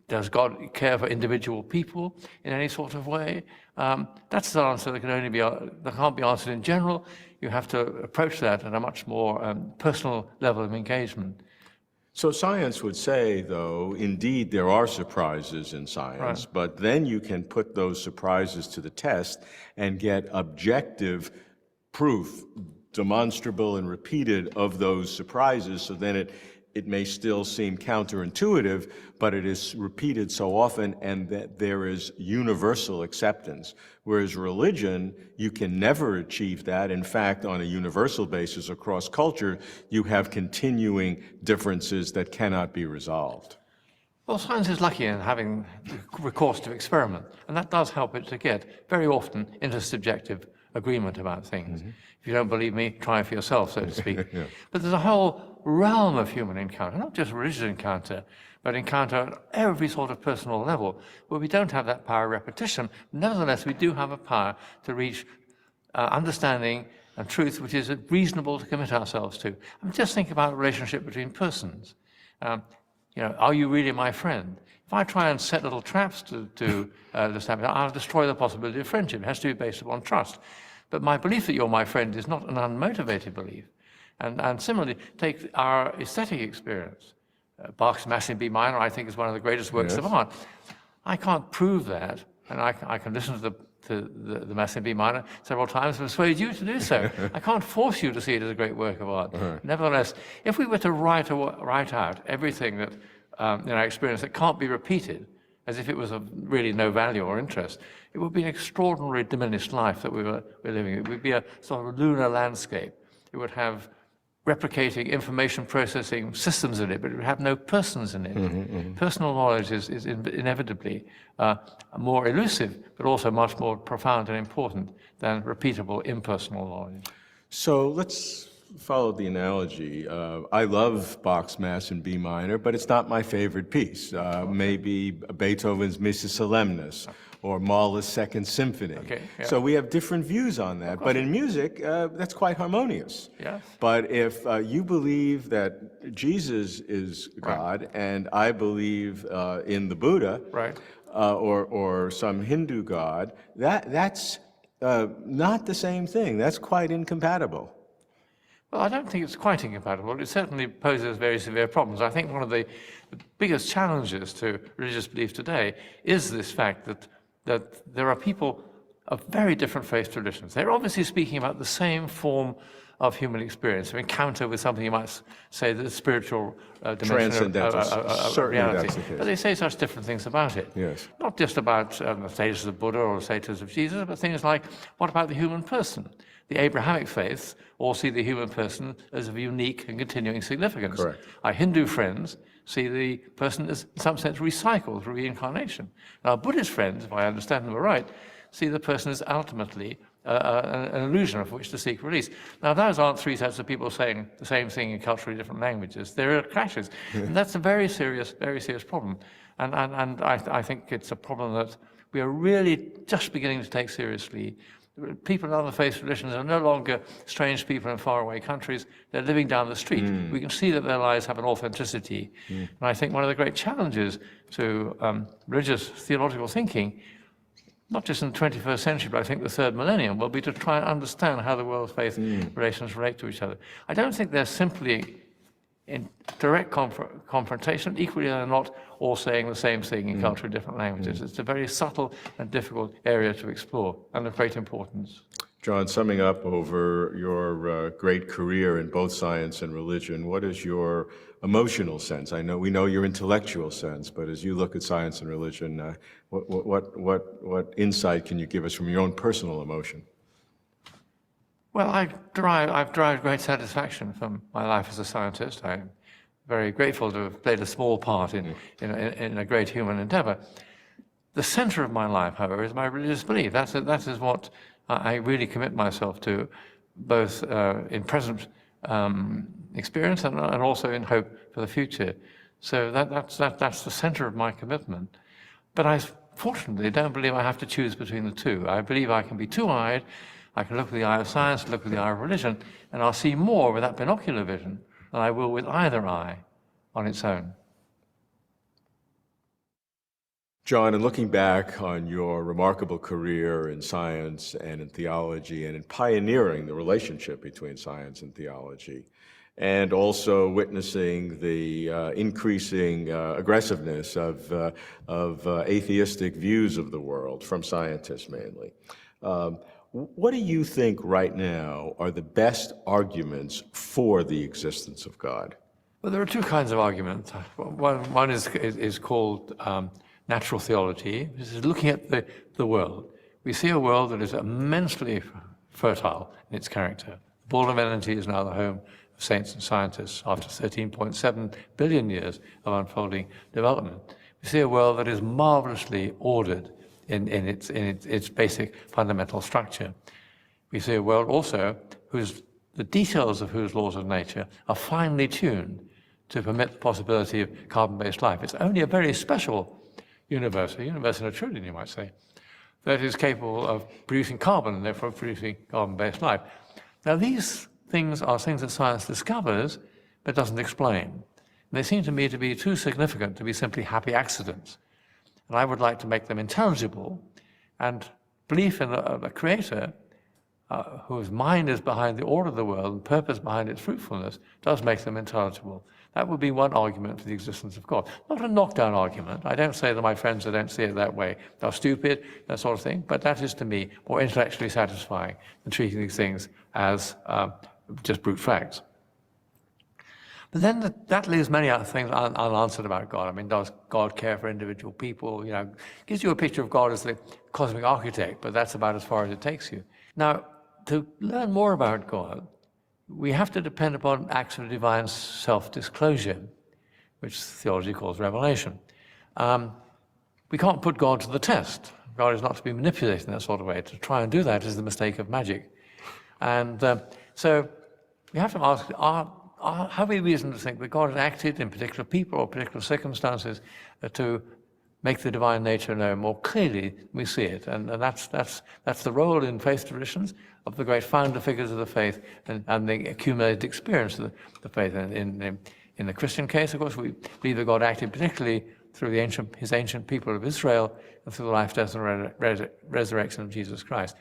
Speaker 6: Does God care for individual people in any sort of way? That's an answer that that can't be answered in general. You have to approach that at a much more personal level of engagement.
Speaker 5: So science would say, though, indeed there are surprises in science,
Speaker 6: Right.
Speaker 5: but then you can put those surprises to the test and get objective proof, demonstrable and repeated, of those surprises, so then it may still seem counterintuitive, but it is repeated so often and that there is universal acceptance. Whereas religion, you can never achieve that. In fact, on a universal basis across culture, you have continuing differences that cannot be resolved.
Speaker 6: Well, science is lucky in having recourse to experiment, and that does help it to get very often intersubjective agreement about things. If you don't believe me, try it for yourself, so to speak.
Speaker 5: Yeah.
Speaker 6: But there's a whole realm of human encounter, not just religious encounter, but encounter at every sort of personal level, where we don't have that power of repetition. Nevertheless, we do have a power to reach understanding and truth which is reasonable to commit ourselves to. I mean, just think about the relationship between persons. Are you really my friend? If I try and set little traps to establish, I'll destroy the possibility of friendship. It has to be based upon trust. But my belief that you're my friend is not an unmotivated belief. And similarly, take our aesthetic experience. Bach's Mass in B minor, I think, is one of the greatest works of art. I can't prove that, and I can listen to the the Mass in B minor several times and persuade you to do so. I can't force you to see it as a great work of art. Nevertheless, if we were to write out everything that in our experience that can't be repeated, as if it was of really no value or interest, it would be an extraordinarily diminished life that we're living. It would be a sort of lunar landscape. It would have replicating information processing systems in it, but it would have no persons in it. Personal knowledge is inevitably more elusive, but also much more profound and important than repeatable impersonal knowledge.
Speaker 5: So let's follow the analogy. I love Bach's Mass in B minor, but it's not my favorite piece. Maybe Beethoven's Missa Solemnis or Mahler's Second Symphony.
Speaker 6: Okay, yeah.
Speaker 5: So we have different views on that, but in music, that's quite harmonious.
Speaker 6: Yes.
Speaker 5: But if you believe that Jesus is God, and I believe in the Buddha,
Speaker 6: Right.
Speaker 5: or some Hindu god, that's not the same thing. That's quite incompatible.
Speaker 6: Well, I don't think it's quite incompatible. It certainly poses very severe problems. I think one of the biggest challenges to religious belief today is this fact that there are people of very different faith traditions. They're obviously speaking about the same form of human experience, of encounter with something you might say the spiritual dimension of reality.
Speaker 5: That's the case.
Speaker 6: But they say such different things about it.
Speaker 5: Yes.
Speaker 6: Not just about the status of Buddha or the status of Jesus, but things like, what about the human person? The Abrahamic faiths all see the human person as of unique and continuing significance.
Speaker 5: Correct.
Speaker 6: Our Hindu friends see the person as, in some sense, recycled through reincarnation. Our Buddhist friends, if I understand them right, see the person as ultimately an illusion of which to seek release. Now, those aren't three sets of people saying the same thing in culturally different languages. There are clashes, and that's a very serious problem. And I think it's a problem that we are really just beginning to take seriously. People in other faith traditions are no longer strange people in faraway countries. They're living down the street. We can see that their lives have an authenticity. And I think one of the great challenges to religious theological thinking, not just in the 21st century, but I think the third millennium, will be to try and understand how the world's faith relations relate to each other. I don't think they're simply in direct confrontation. Equally, they're not all saying the same thing in culturally different languages. It's a very subtle and difficult area to explore, and of great importance.
Speaker 5: John, summing up over your great career in both science and religion, what is your emotional sense? We know your intellectual sense, but as you look at science and religion, what insight can you give us from your own personal emotion?
Speaker 6: Well, I've derived great satisfaction from my life as a scientist. I'm very grateful to have played a small part in a great human endeavor. The center of my life, however, is my religious belief. That is what I really commit myself to, both in present experience and also in hope for the future. So that's the center of my commitment. But I fortunately don't believe I have to choose between the two. I believe I can be two-eyed. I can look with the eye of science, look with the eye of religion, and I'll see more with that binocular vision than I will with either eye on its own.
Speaker 5: John, in looking back on your remarkable career in science and in theology and in pioneering the relationship between science and theology, and also witnessing the increasing aggressiveness of atheistic views of the world from scientists mainly, what do you think right now are the best arguments for the existence of God?
Speaker 6: Well, there are two kinds of arguments. One is called natural theology. This is looking at the world. We see a world that is immensely fertile in its character. The ball of energy is now the home of saints and scientists after 13.7 billion years of unfolding development. We see a world that is marvelously ordered in its basic fundamental structure. We see a world also the details of whose laws of nature are finely tuned to permit the possibility of carbon-based life. It's only a very special universe, a universe in a trillion, you might say, that is capable of producing carbon and therefore producing carbon-based life. Now, these things are things that science discovers but doesn't explain. And they seem to me to be too significant to be simply happy accidents. And I would like to make them intelligible, and belief in a creator whose mind is behind the order of the world and purpose behind its fruitfulness does make them intelligible. That would be one argument for the existence of God. Not a knockdown argument. I don't say that my friends that don't see it that way are stupid, that sort of thing, but that is to me more intellectually satisfying than treating these things as just brute facts. But then that leaves many other things unanswered about God. I mean, does God care for individual people? You know, gives you a picture of God as the cosmic architect, but that's about as far as it takes you. Now, to learn more about God, we have to depend upon acts of divine self-disclosure, which theology calls revelation. We can't put God to the test. God is not to be manipulated in that sort of way. To try and do that is the mistake of magic. And so we have to ask, have we reason to think that God has acted in particular people or particular circumstances to make the divine nature known more clearly than we see it? And that's the role in faith traditions of the great founder figures of the faith and the accumulated experience of the faith. In the Christian case, of course, we believe that God acted particularly through his ancient people of Israel and through the life, death, and resurrection of Jesus Christ.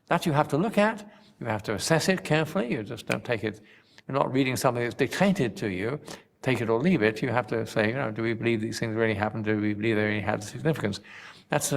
Speaker 6: That you have to look at. You have to assess it carefully. You just don't take it. You're not reading something that's dictated to you. Take it or leave it. You have to say, do we believe these things really happened? Do we believe they really had significance? That's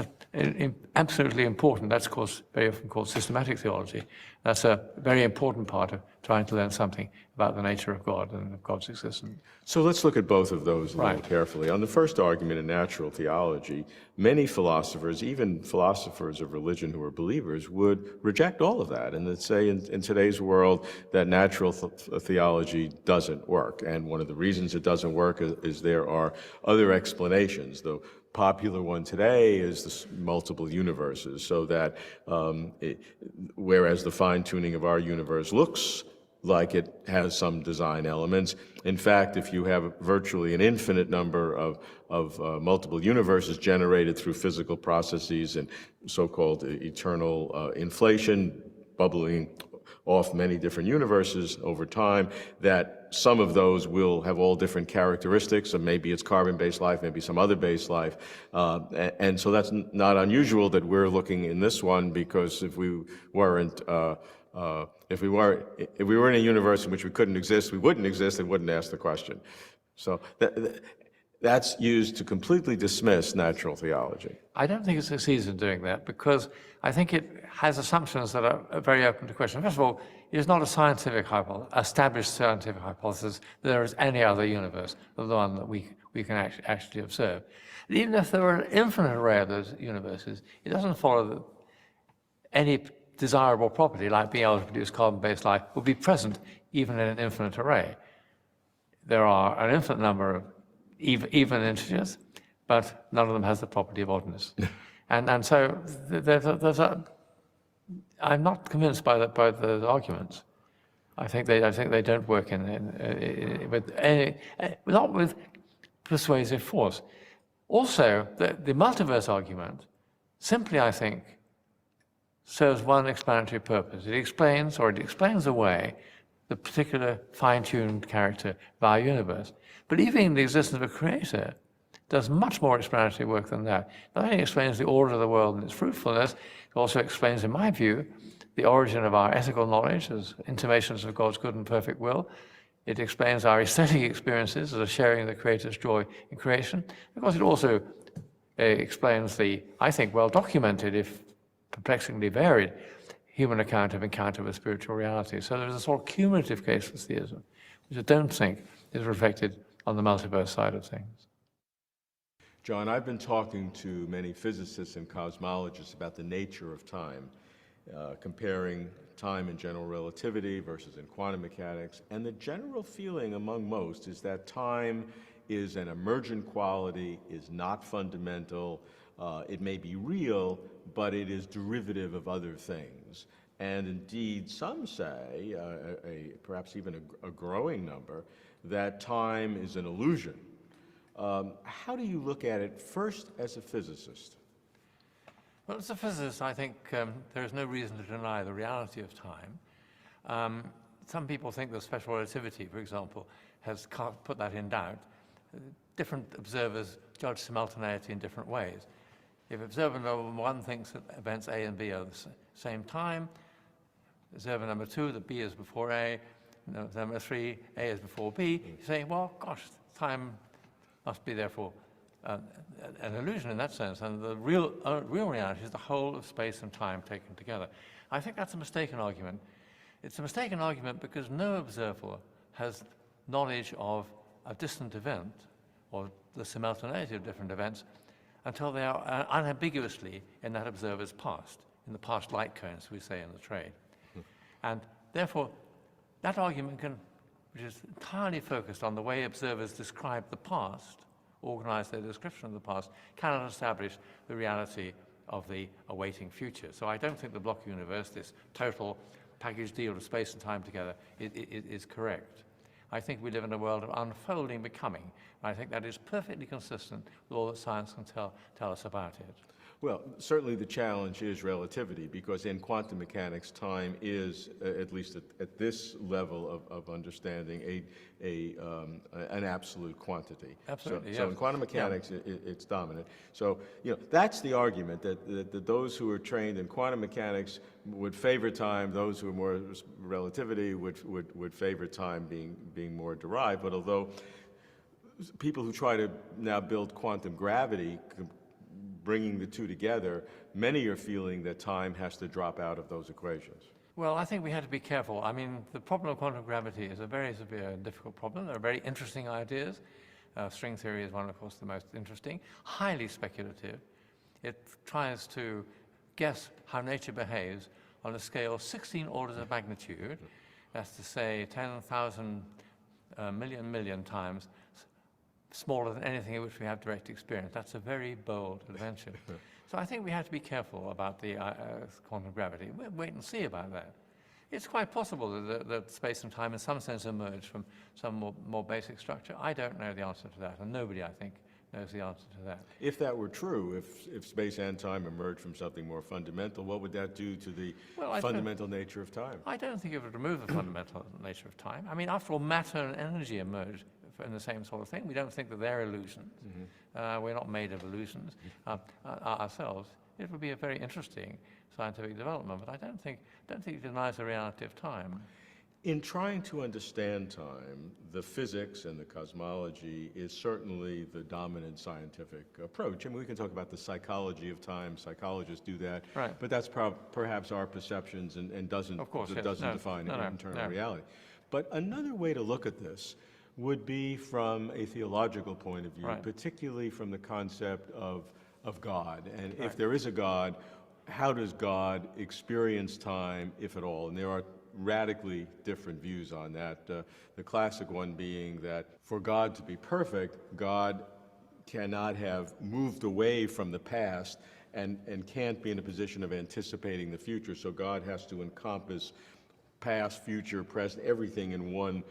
Speaker 6: absolutely important. That's, of course, very often called systematic theology. That's a very important part of trying to learn something about the nature of God and of God's existence.
Speaker 5: So let's look at both of those a little carefully. On the first argument in natural theology, many philosophers, even philosophers of religion who are believers, would reject all of that and they'd say in today's world that natural theology doesn't work. And one of the reasons it doesn't work is there are other explanations. The popular one today is the multiple universes, so that whereas the fine-tuning of our universe looks like it has some design elements, in fact, if you have virtually an infinite number of multiple universes generated through physical processes and so-called eternal inflation, bubbling off many different universes over time, that some of those will have all different characteristics, and maybe it's carbon-based life, maybe some other based life. And so that's not unusual that we're looking in this one, because if we were in a universe in which we couldn't exist, we wouldn't exist and wouldn't ask the question. So that's used to completely dismiss natural theology.
Speaker 6: I don't think it succeeds in doing that, because I think it has assumptions that are very open to question. First of all, it is not a established scientific hypothesis that there is any other universe than the one that we can actually observe. And even if there were an infinite array of those universes, it doesn't follow that any desirable property, like being able to produce carbon-based life, will be present even in an infinite array. There are an infinite number of even integers, but none of them has the property of oddness. and so I'm not convinced by those arguments. I think they don't work not with persuasive force. Also, the multiverse argument simply, I think, serves one explanatory purpose. It explains away the particular fine-tuned character of our universe. Believing in the existence of a creator does much more explanatory work than that. Not only explains the order of the world and its fruitfulness, it also explains, in my view, the origin of our ethical knowledge as intimations of God's good and perfect will. It explains our aesthetic experiences as a sharing of the Creator's joy in creation. Of course, it also explains the, I think, well-documented, if perplexingly varied, human encounter with spiritual reality. So there's a sort of cumulative case for theism, which I don't think is reflected on the multiverse side of things.
Speaker 5: John, I've been talking to many physicists and cosmologists about the nature of time, comparing time in general relativity versus in quantum mechanics, and the general feeling among most is that time is an emergent quality, is not fundamental. It may be real, but it is derivative of other things. And indeed, some say, perhaps even a growing number, that time is an illusion. How do you look at it first as a physicist?
Speaker 6: Well, as a physicist, I think there is no reason to deny the reality of time. Some people think that special relativity, for example, has put that in doubt. Different observers judge simultaneity in different ways. If observer number one thinks that events A and B are the same time, observer number two, that B is before A, number 3, A is before B, you say, well, gosh, time must be therefore an illusion in that sense, and the real reality is the whole of space and time taken together. I think that's a mistaken argument. It's a mistaken argument because no observer has knowledge of a distant event or the simultaneity of different events until they are unambiguously in that observer's past, in the past light cones, we say in the trade. And therefore, that argument which is entirely focused on the way observers describe the past, organize their description of the past, cannot establish the reality of the awaiting future. So I don't think the block universe, this total package deal of space and time together, is correct. I think we live in a world of unfolding becoming. I think that is perfectly consistent with all that science can tell us about it.
Speaker 5: Well, certainly the challenge is relativity, because in quantum mechanics, time is, at least at this level of understanding, an absolute quantity.
Speaker 6: Absolutely,
Speaker 5: so
Speaker 6: yes.
Speaker 5: in quantum mechanics, it's dominant. So, that's the argument, that those who are trained in quantum mechanics would favor time, those who are more relativity would favor time being more derived. But although people who try to now build quantum gravity, bringing the two together, many are feeling that time has to drop out of those equations.
Speaker 6: Well, I think we have to be careful. I mean, the problem of quantum gravity is a very severe and difficult problem. There are very interesting ideas. String theory is one, of course, the most interesting, highly speculative. It tries to guess how nature behaves on a scale of 16 orders of magnitude. That's to say 10,000 million times smaller than anything in which we have direct experience. That's a very bold adventure. So I think we have to be careful about the quantum gravity. We'll wait and see about that. It's quite possible that space and time in some sense emerge from some more basic structure. I don't know the answer to that, and nobody, I think, knows the answer to that.
Speaker 5: If that were true, if space and time emerged from something more fundamental, what would that do to the fundamental nature of time?
Speaker 6: I don't think it would remove the fundamental nature of time. I mean, after all, matter and energy emerge in the same sort of thing. We don't think that they're illusions. We're not made of illusions ourselves. It would be a very interesting scientific development, but I don't think it denies the reality of time.
Speaker 5: In trying to understand time, the physics and the cosmology is certainly the dominant scientific approach. And we can talk about the psychology of time. Psychologists do that.
Speaker 6: Right.
Speaker 5: But that's perhaps our perceptions and doesn't,
Speaker 6: of course, yes.
Speaker 5: doesn't define internal reality. But another way to look at this would be from a theological point of view, particularly from the concept of God. And if there is a God, how does God experience time, if at all? And there are radically different views on that. The classic one being that for God to be perfect, God cannot have moved away from the past and can't be in a position of anticipating the future. So God has to encompass past, future, present, everything in one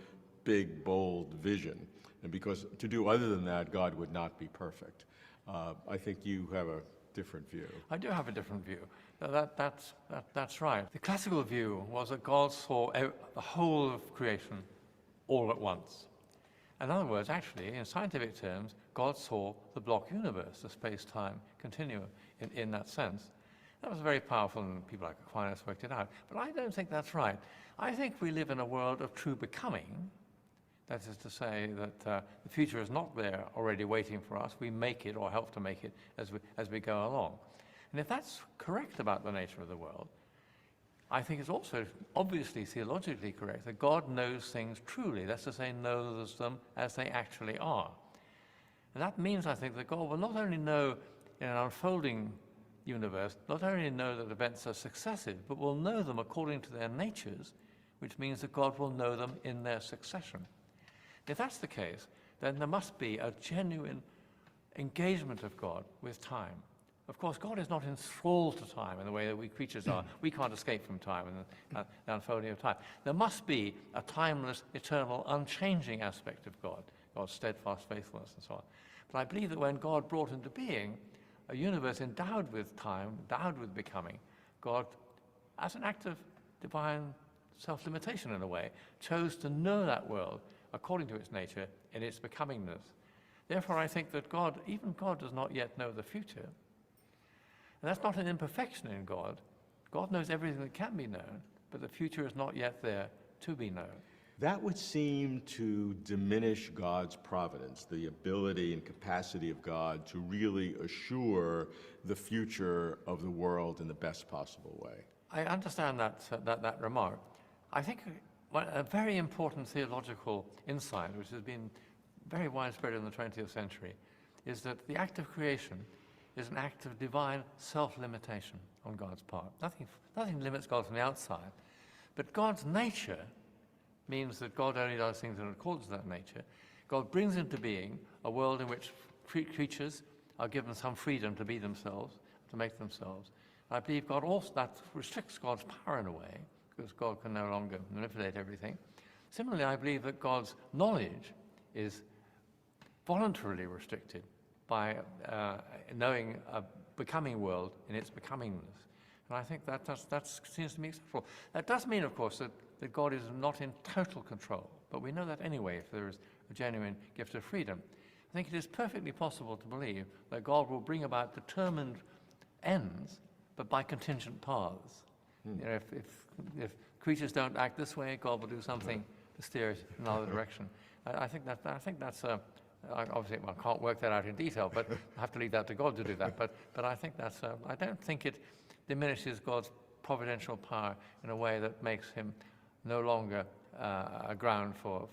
Speaker 5: big, bold vision. And because to do other than that, God would not be perfect. I think you have a different view.
Speaker 6: I do have a different view. That's right. The classical view was that God saw the whole of creation all at once. In other words, actually, in scientific terms, God saw the block universe, the space-time continuum, in that sense. That was very powerful, and people like Aquinas worked it out. But I don't think that's right. I think we live in a world of true becoming. That is to say that the future is not there already waiting for us. We make it or help to make it as we go along. And if that's correct about the nature of the world, I think it's also obviously theologically correct that God knows things truly. That's to say, knows them as they actually are. And that means, I think, that God will not only know in an unfolding universe, not only know that events are successive, but will know them according to their natures, which means that God will know them in their succession. If that's the case, then there must be a genuine engagement of God with time. Of course, God is not enthralled to time in the way that we creatures are. We can't escape from time and the unfolding of time. There must be a timeless, eternal, unchanging aspect of God, God's steadfast faithfulness and so on. But I believe that when God brought into being a universe endowed with time, endowed with becoming, God, as an act of divine self-limitation in a way, chose to know that world according to its nature in its becomingness. Therefore, I think that God, even God, does not yet know the future. And that's not an imperfection in God. God knows everything that can be known, but the future is not yet there to be known.
Speaker 5: that would seem to diminish God's providence, the ability and capacity of God to really assure the future of the world in the best possible way.
Speaker 6: I understand that remark. I think a very important theological insight, which has been very widespread in the 20th century, is that the act of creation is an act of divine self-limitation on God's part. Nothing limits God from the outside, but God's nature means that God only does things in accordance with that nature. God brings into being a world in which creatures are given some freedom to be themselves, to make themselves. I believe God also, that restricts God's power in a way, because God can no longer manipulate everything. Similarly, I believe that God's knowledge is voluntarily restricted by knowing a becoming world in its becomingness. And I think that seems to me acceptable. That does mean, of course, that God is not in total control, but we know that anyway if there is a genuine gift of freedom. I think it is perfectly possible to believe that God will bring about determined ends, but by contingent paths. You know, if creatures don't act this way, God will do something to steer it in another direction. I think that's obviously, I can't work that out in detail, but I have to leave that to God to do that. But I think that's I don't think it diminishes God's providential power in a way that makes him no longer a ground for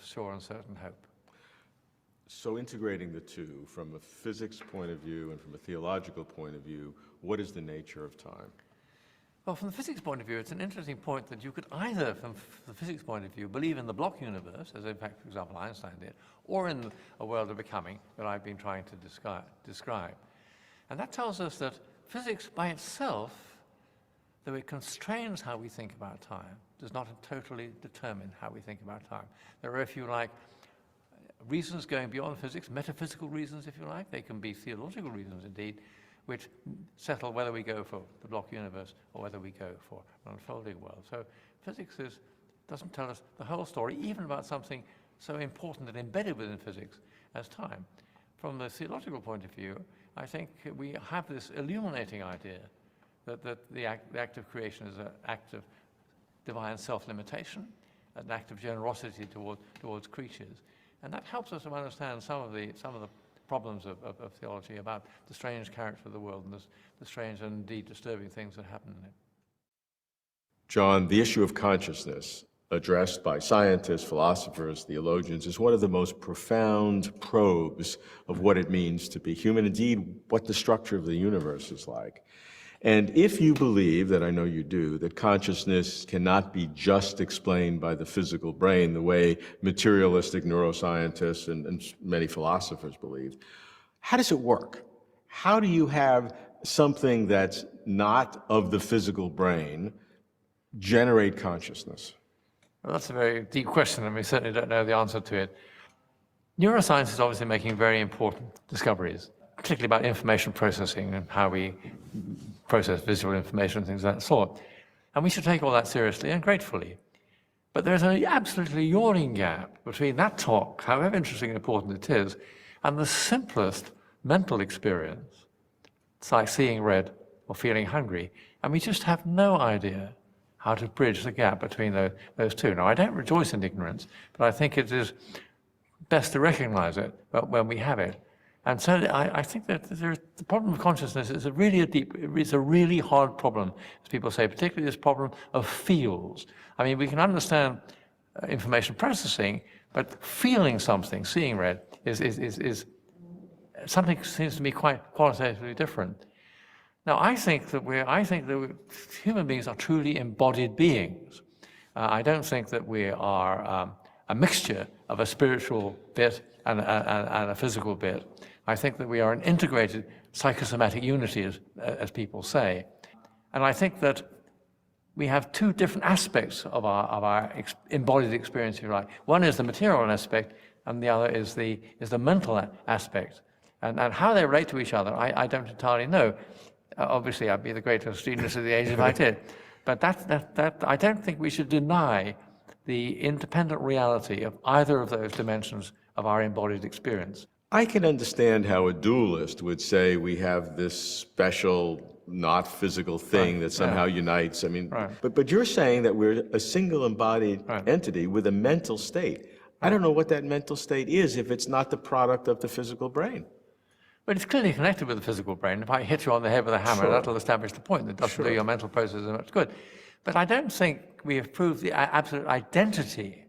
Speaker 6: sure and certain hope.
Speaker 5: So integrating the two from a physics point of view and from a theological point of view, what is the nature of time?
Speaker 6: Well, from the physics point of view, it's an interesting point that you could either, from the physics point of view, believe in the block universe, as in fact, for example, Einstein did, or in a world of becoming that I've been trying to describe. And that tells us that physics by itself, though it constrains how we think about time, does not totally determine how we think about time. There are, if you like, reasons going beyond physics, metaphysical reasons, if you like. They can be theological reasons, indeed, which settle whether we go for the block universe or whether we go for an unfolding world. So physics doesn't tell us the whole story, even about something so important and embedded within physics as time. From the theological point of view, I think we have this illuminating idea that the act of creation is an act of divine self-limitation, an act of generosity towards creatures. And that helps us to understand some of the problems of theology about the strange character of the world and the strange and indeed disturbing things that happen in it.
Speaker 5: John, the issue of consciousness, addressed by scientists, philosophers, theologians, is one of the most profound probes of what it means to be human, indeed, what the structure of the universe is like. And if you believe, that I know you do, that consciousness cannot be just explained by the physical brain the way materialistic neuroscientists and many philosophers believe, how does it work? How do you have something that's not of the physical brain generate consciousness?
Speaker 6: Well, that's a very deep question, and we certainly don't know the answer to it. Neuroscience is obviously making very important discoveries, particularly about information processing and how we process visual information and things of that sort. And we should take all that seriously and gratefully. But there's an absolutely yawning gap between that talk, however interesting and important it is, and the simplest mental experience. It's like seeing red or feeling hungry, and we just have no idea how to bridge the gap between those two. Now, I don't rejoice in ignorance, but I think it is best to recognize it when we have it. And so I think that the problem of consciousness is it's a really hard problem, as people say, particularly this problem of feels. I mean, we can understand information processing, but feeling something, seeing red, is something seems to be quite qualitatively different. Now, I think that human beings are truly embodied beings. I don't think that we are a mixture of a spiritual bit and a physical bit. I think that we are an integrated psychosomatic unity, as people say. And I think that we have two different aspects of our embodied experience, if you like. One is the material aspect, and the other is the mental aspect. And how they relate to each other, I don't entirely know. Obviously, I'd be the greatest genius of the age if I did. But that I don't think we should deny the independent reality of either of those dimensions of our embodied experience.
Speaker 5: I can understand how a dualist would say we have this special not physical thing that somehow unites. I mean, but you're saying that we're a single embodied entity with a mental state. I don't know what that mental state is if it's not the product of the physical brain.
Speaker 6: But it's clearly connected with the physical brain. If I hit you on the head with a hammer, that'll establish the point. That doesn't do your mental processes much good. But I don't think we have proved the absolute identity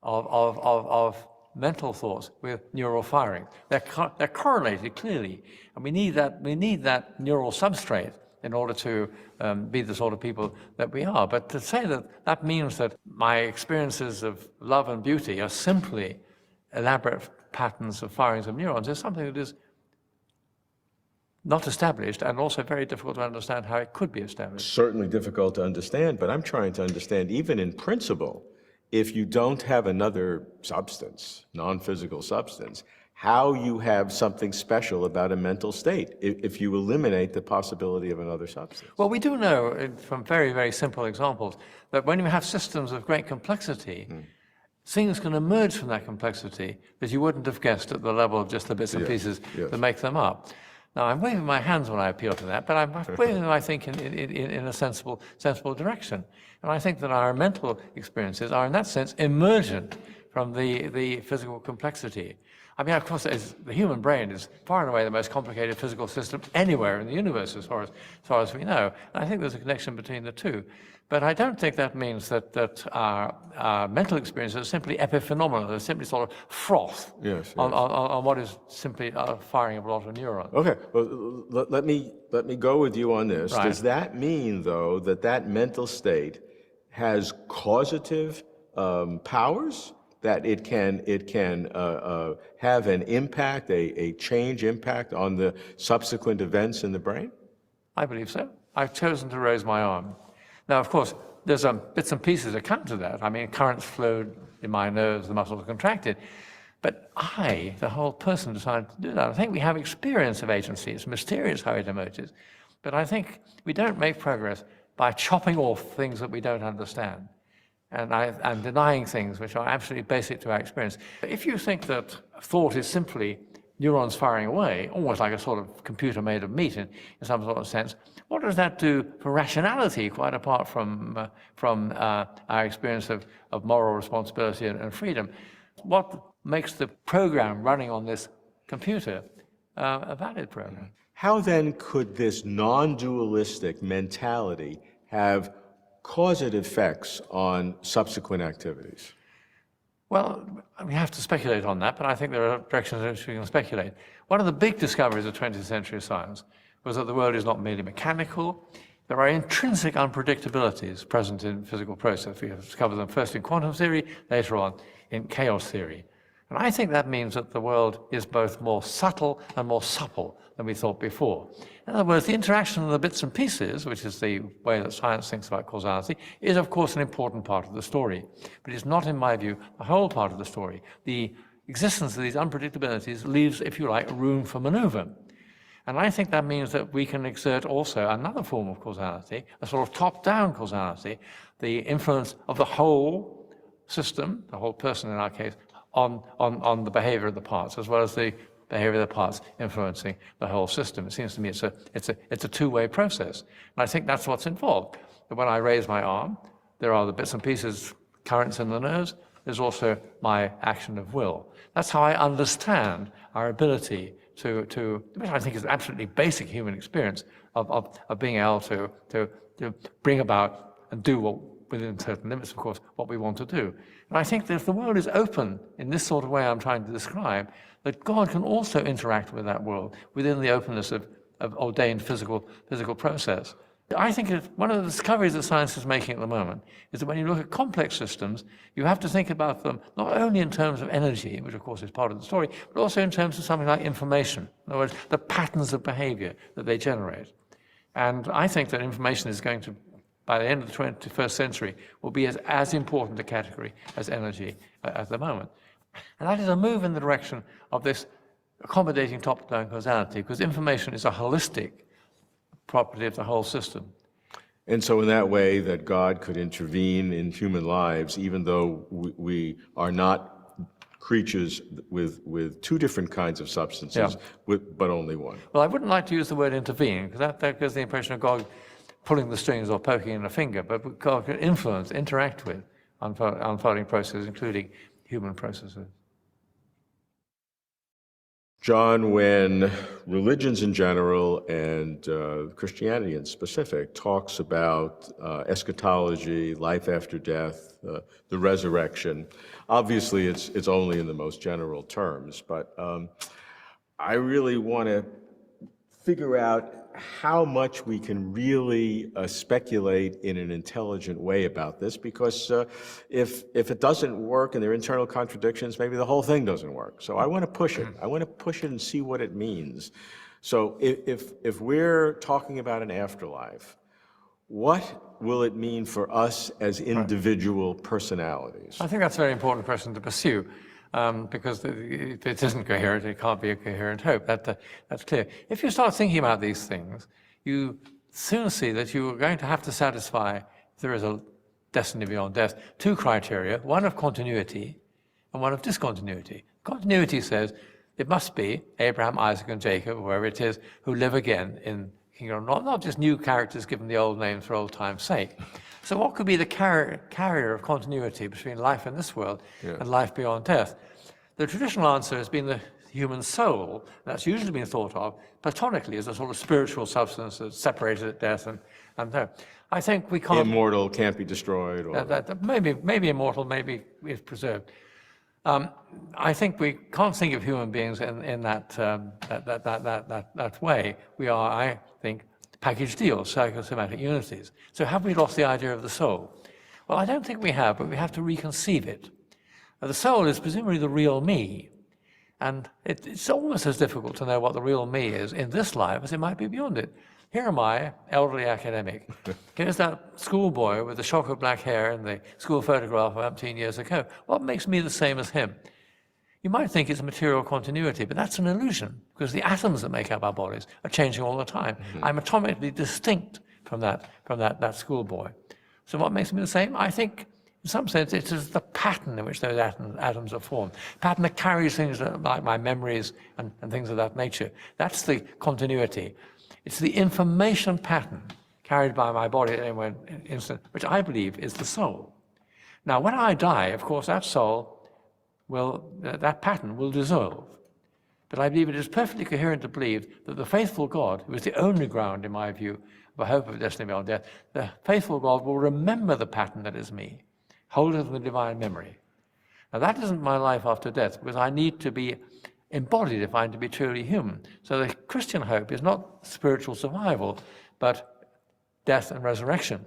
Speaker 6: of mental thoughts with neural firing. They're correlated clearly, and we need that neural substrate in order to be the sort of people that we are. But to say that means that my experiences of love and beauty are simply elaborate patterns of firings of neurons is something that is not established, and also very difficult to understand how it could be established.
Speaker 5: Certainly difficult to understand, but I'm trying to understand, even in principle, if you don't have another substance, non-physical substance, how you have something special about a mental state if you eliminate the possibility of another substance.
Speaker 6: Well, we do know from very, very simple examples that when you have systems of great complexity, things can emerge from that complexity that you wouldn't have guessed at the level of just the bits and pieces that make them up. Now, I'm waving my hands when I appeal to that, but I'm waving them, I think, in a sensible direction. And I think that our mental experiences are, in that sense, emergent from the physical complexity. I mean, of course, the human brain is far and away the most complicated physical system anywhere in the universe, as far as we know. And I think there's a connection between the two. But I don't think that means that our mental experiences are simply epiphenomena. They're simply sort of froth on what is simply firing of a lot of neurons.
Speaker 5: Okay, well, let me go with you on this.
Speaker 6: Right.
Speaker 5: Does that mean, though, that mental state has causative powers? That it can have an impact, a change impact on the subsequent events in the brain?
Speaker 6: I believe so. I've chosen to raise my arm. Now, of course, there's bits and pieces that come to that. I mean, currents flowed in my nerves, the muscles are contracted. But I, the whole person, decided to do that. I think we have experience of agency. It's mysterious how it emerges. But I think we don't make progress by chopping off things that we don't understand and denying things which are absolutely basic to our experience. If you think that thought is simply neurons firing away, almost like a sort of computer made of meat in some sort of sense, what does that do for rationality, quite apart from our experience of moral responsibility and freedom? What makes the program running on this computer a valid program?
Speaker 5: How then could this non-dualistic mentality have causative effects on subsequent activities?
Speaker 6: Well, we have to speculate on that, but I think there are directions in which we can speculate. One of the big discoveries of 20th century science was that the world is not merely mechanical. There are intrinsic unpredictabilities present in physical process. We have discovered them first in quantum theory, later on in chaos theory. And I think that means that the world is both more subtle and more supple than we thought before. In other words, the interaction of the bits and pieces, which is the way that science thinks about causality, is of course an important part of the story. But it's not, in my view, the whole part of the story. The existence of these unpredictabilities leaves, if you like, room for maneuver. And I think that means that we can exert also another form of causality, a sort of top-down causality, the influence of the whole system, the whole person in our case, on the behavior of the parts, as well as the behavior of the parts influencing the whole system. It seems to me it's a two-way process. And I think that's what's involved. That when I raise my arm, there are the bits and pieces, currents in the nerves. There's also my action of will. That's how I understand our ability to which I think is absolutely basic human experience of being able to bring about and do what, within certain limits, of course, what we want to do. And I think that if the world is open in this sort of way I'm trying to describe, that God can also interact with that world within the openness of ordained physical process. I think one of the discoveries that science is making at the moment is that when you look at complex systems, you have to think about them not only in terms of energy, which of course is part of the story, but also in terms of something like information. In other words, the patterns of behavior that they generate. And I think that information is going to, by the end of the 21st century, will be as important a category as energy at the moment. And that is a move in the direction of this accommodating top-down causality, because information is a holistic property of the whole system.
Speaker 5: And so in that way, that God could intervene in human lives, even though we are not creatures with two different kinds of substances, but only one.
Speaker 6: Well, I wouldn't like to use the word intervene, because that gives the impression of God pulling the strings or poking in a finger, but God can influence, interact with unfolding processes, including human processes.
Speaker 5: John, when religions in general and Christianity in specific talks about eschatology, life after death, the resurrection, obviously it's only in the most general terms, but I really want to figure out how much we can really speculate in an intelligent way about this, because if it doesn't work and there are internal contradictions, maybe the whole thing doesn't work. So I want to push it. I want to push it and see what it means. So if we're talking about an afterlife, what will it mean for us as individual personalities?
Speaker 6: I think that's a very important question to pursue. Because if it isn't coherent, it can't be a coherent hope. That's clear. If you start thinking about these things, you soon see that you are going to have to satisfy, if there is a destiny beyond death, two criteria, one of continuity and one of discontinuity. Continuity says it must be Abraham, Isaac, and Jacob, whoever it is, who live again in kingdom, not just new characters given the old names for old time's sake. So what could be the carrier of continuity between life in this world and life beyond death? The traditional answer has been the human soul. That's usually been thought of platonically as a sort of spiritual substance that's separated at death. And I think we can't...
Speaker 5: Immortal, can't be destroyed. Or...
Speaker 6: maybe immortal, maybe is preserved. I think we can't think of human beings in that way. We are, I think, package deals, psychosomatic unities. So have we lost the idea of the soul? Well, I don't think we have, but we have to reconceive it. The soul is presumably the real me, and it's almost as difficult to know what the real me is in this life as it might be beyond it. Here am I, elderly academic. Here's that schoolboy with the shock of black hair in the school photograph of 18 years ago. What makes me the same as him? You might think it's material continuity, but that's an illusion, because the atoms that make up our bodies are changing all the time. I'm atomically distinct from that schoolboy. So what makes me the same? I think, in some sense, it is the pattern in which those atoms are formed. Pattern that carries things like my memories and things of that nature. That's the continuity. It's the information pattern carried by my body at any one instant, which I believe is the soul. Now, when I die, of course, that soul that pattern will dissolve. But I believe it is perfectly coherent to believe that the faithful God, who is the only ground, in my view, of a hope of destiny beyond death, the faithful God will remember the pattern that is me, hold it in the divine memory. Now, that isn't my life after death, because I need to be embodied if I'm to be truly human. So the Christian hope is not spiritual survival, but death and resurrection.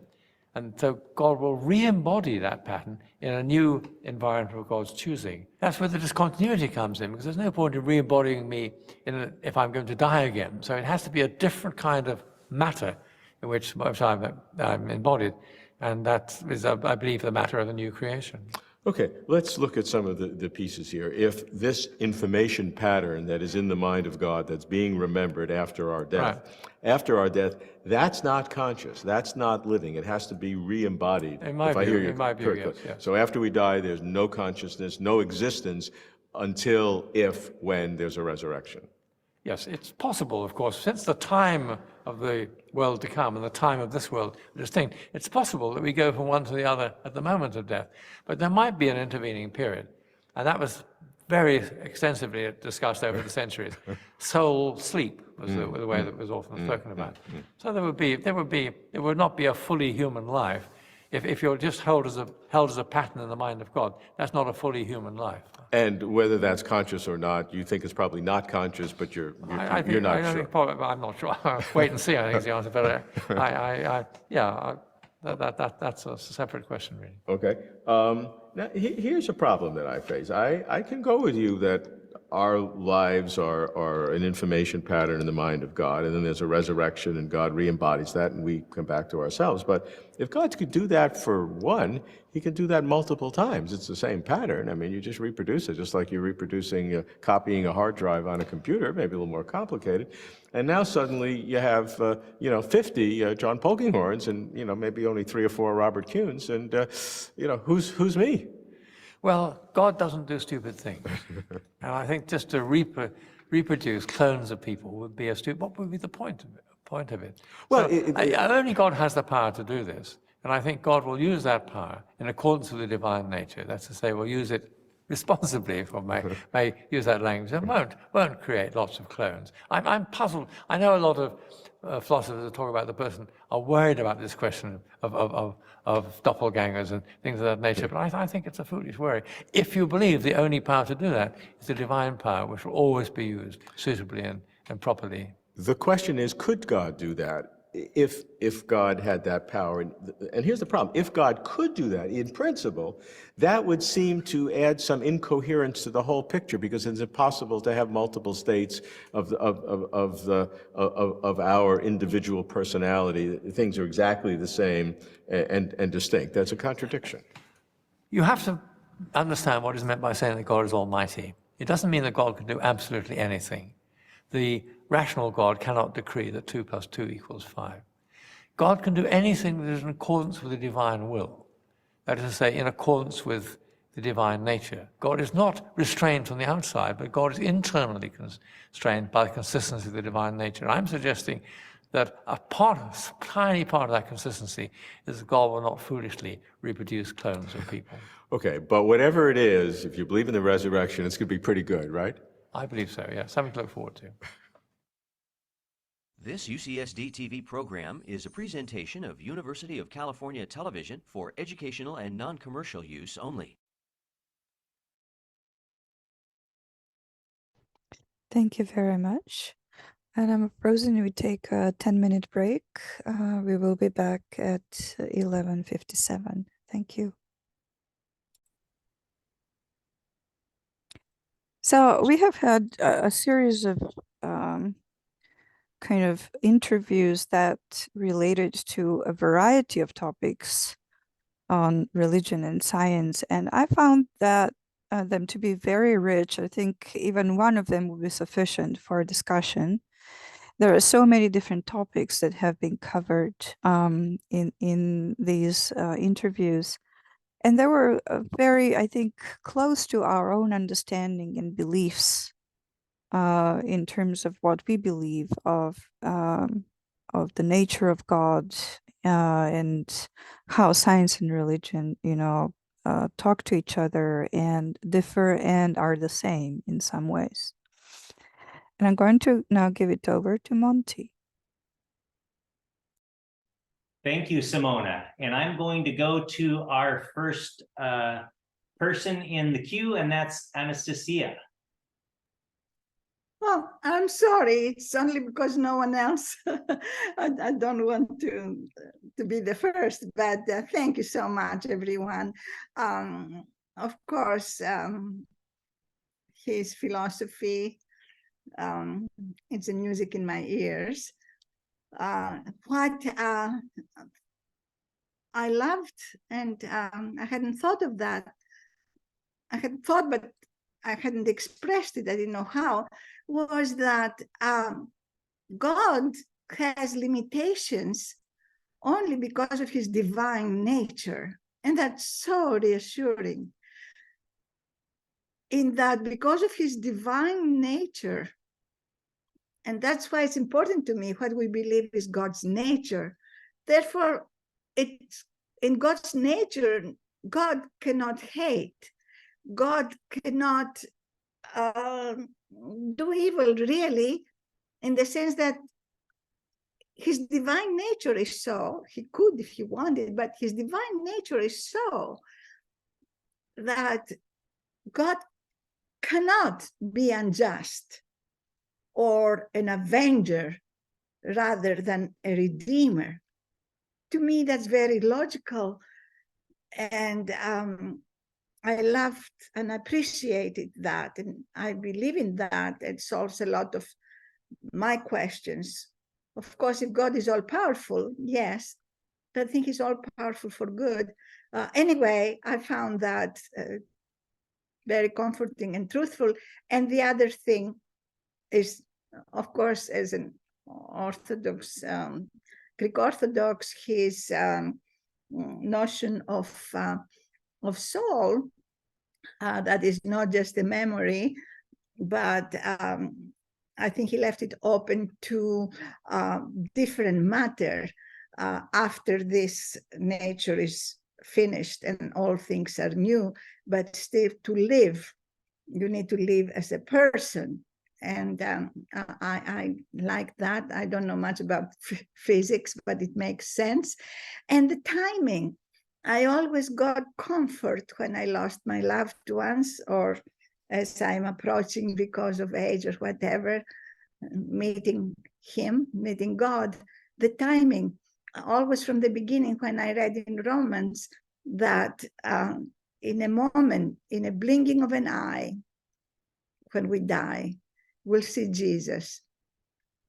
Speaker 6: And so God will re-embody that pattern in a new environment of God's choosing. That's where the discontinuity comes in, because there's no point in re-embodying me if I'm going to die again. So it has to be a different kind of matter in which I'm embodied. And that is, I believe, the matter of the new creation.
Speaker 5: Okay, let's look at some of the pieces here. If this information pattern that is in the mind of God that's being remembered after our death, that's not conscious, that's not living, it has to be re-embodied.
Speaker 6: In my view, yes.
Speaker 5: So after we die, there's no consciousness, no existence until when there's a resurrection.
Speaker 6: Yes, it's possible, of course, since the time of the world to come and the time of this world are distinct, it's possible that we go from one to the other at the moment of death. But there might be an intervening period. And that was very extensively discussed over the centuries. Soul sleep was the way that was often spoken about. So there would not be a fully human life. If you're just held as a pattern in the mind of God, that's not a fully human life.
Speaker 5: And whether that's conscious or not, you think it's probably not conscious, but you're not sure.
Speaker 6: I'm not sure. Wait and see, I think is the answer. But that's a separate question, really.
Speaker 5: Okay. Now, here's a problem that I face. I can go with you that our lives are an information pattern in the mind of God, and then there's a resurrection, and God re-embodies that, and we come back to ourselves. But if God could do that for one, he can do that multiple times. It's the same pattern. I mean, you just reproduce it, just like you're reproducing, copying a hard drive on a computer, maybe a little more complicated. And now suddenly you have, 50 John Polkinghornes, and, maybe only 3 or 4 Robert Kuhns, and, who's me?
Speaker 6: Well, God doesn't do stupid things. And I think just to reproduce clones of people would be a stupid. What would be the point of it?
Speaker 5: Well,
Speaker 6: So only God has the power to do this. And I think God will use that power in accordance with the divine nature. That's to say, we'll use it responsibly, if I may use that language, and won't create lots of clones. I'm puzzled. I know a lot of philosophers that talk about the person are worried about this question of doppelgangers and things of that nature, but I think it's a foolish worry. If you believe the only power to do that is the divine power, which will always be used suitably and properly.
Speaker 5: The question is, could God do that if God had that power? And here's the problem. If God could do that, in principle, that would seem to add some incoherence to the whole picture, because it's impossible to have multiple states of our individual personality. Things are exactly the same and distinct. That's a contradiction.
Speaker 6: You have to understand what is meant by saying that God is almighty. It doesn't mean that God can do absolutely anything. The rational God cannot decree that 2 + 2 = 5. God can do anything that is in accordance with the divine will. That is to say, in accordance with the divine nature. God is not restrained from the outside, but God is internally constrained by the consistency of the divine nature. I'm suggesting that a tiny part of that consistency is that God will not foolishly reproduce clones of people.
Speaker 5: Okay, but whatever it is, if you believe in the resurrection, it's going to be pretty good, right?
Speaker 6: I believe so, yes. Something to look forward to.
Speaker 7: This UCSD TV program is a presentation of University of California Television for educational and non-commercial use only.
Speaker 1: Thank you very much. And I'm frozen. We take a 10-minute break. We will be back at 11:57. Thank you. So we have had a series of kind of interviews that related to a variety of topics on religion and science, and I found that them to be very rich. I think even one of them would be sufficient for a discussion. There are so many different topics that have been covered in these interviews. And they were very, I think, close to our own understanding and beliefs in terms of what we believe of the nature of God and how science and religion, talk to each other and differ and are the same in some ways. And I'm going to now give it over to Monty.
Speaker 8: Thank you, Simona. And I'm going to go to our first person in the queue, and that's Anastasia.
Speaker 2: Well, I'm sorry. It's only because no one else. I don't want to be the first, but thank you so much, everyone. Of course, his philosophy, it's a music in my ears. What I loved, and I hadn't thought of that. I had thought, but I hadn't expressed it. I didn't know how. Was that God has limitations only because of his divine nature, and that's so reassuring. In that, because of his divine nature. And that's why it's important to me what we believe is God's nature. Therefore, it's in God's nature, God cannot hate. God cannot do evil, really, in the sense that his divine nature is so. He could if he wanted, but his divine nature is so that God cannot be unjust or an avenger rather than a redeemer. To me, that's very logical. And I loved and appreciated that. And I believe in that. It solves a lot of my questions. Of course, if God is all powerful, yes, but I think he's all powerful for good. Anyway, I found that very comforting and truthful. And the other thing is, of course, as an Orthodox, Greek Orthodox, his notion of soul that is not just a memory, but I think he left it open to different matter after this nature is finished and all things are new. But still, to live, you need to live as a person. And I like that. I don't know much about physics, but it makes sense. And the timing, I always got comfort when I lost my loved ones, or as I'm approaching because of age or whatever, meeting him, meeting God. The timing, always from the beginning when I read in Romans that in a moment, in a blinking of an eye, when we die, we'll see Jesus.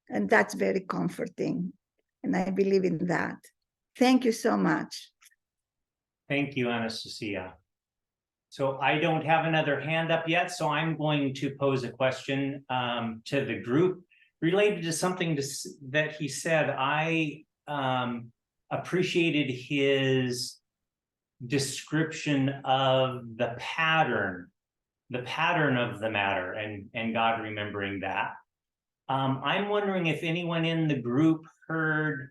Speaker 2: And that's very comforting. And I believe in that. Thank you so much.
Speaker 8: Thank you, Anastasia. So I don't have another hand up yet, so I'm going to pose a question to the group related to something that he said. I appreciated his description of the pattern of the matter, and God remembering that. I'm wondering if anyone in the group heard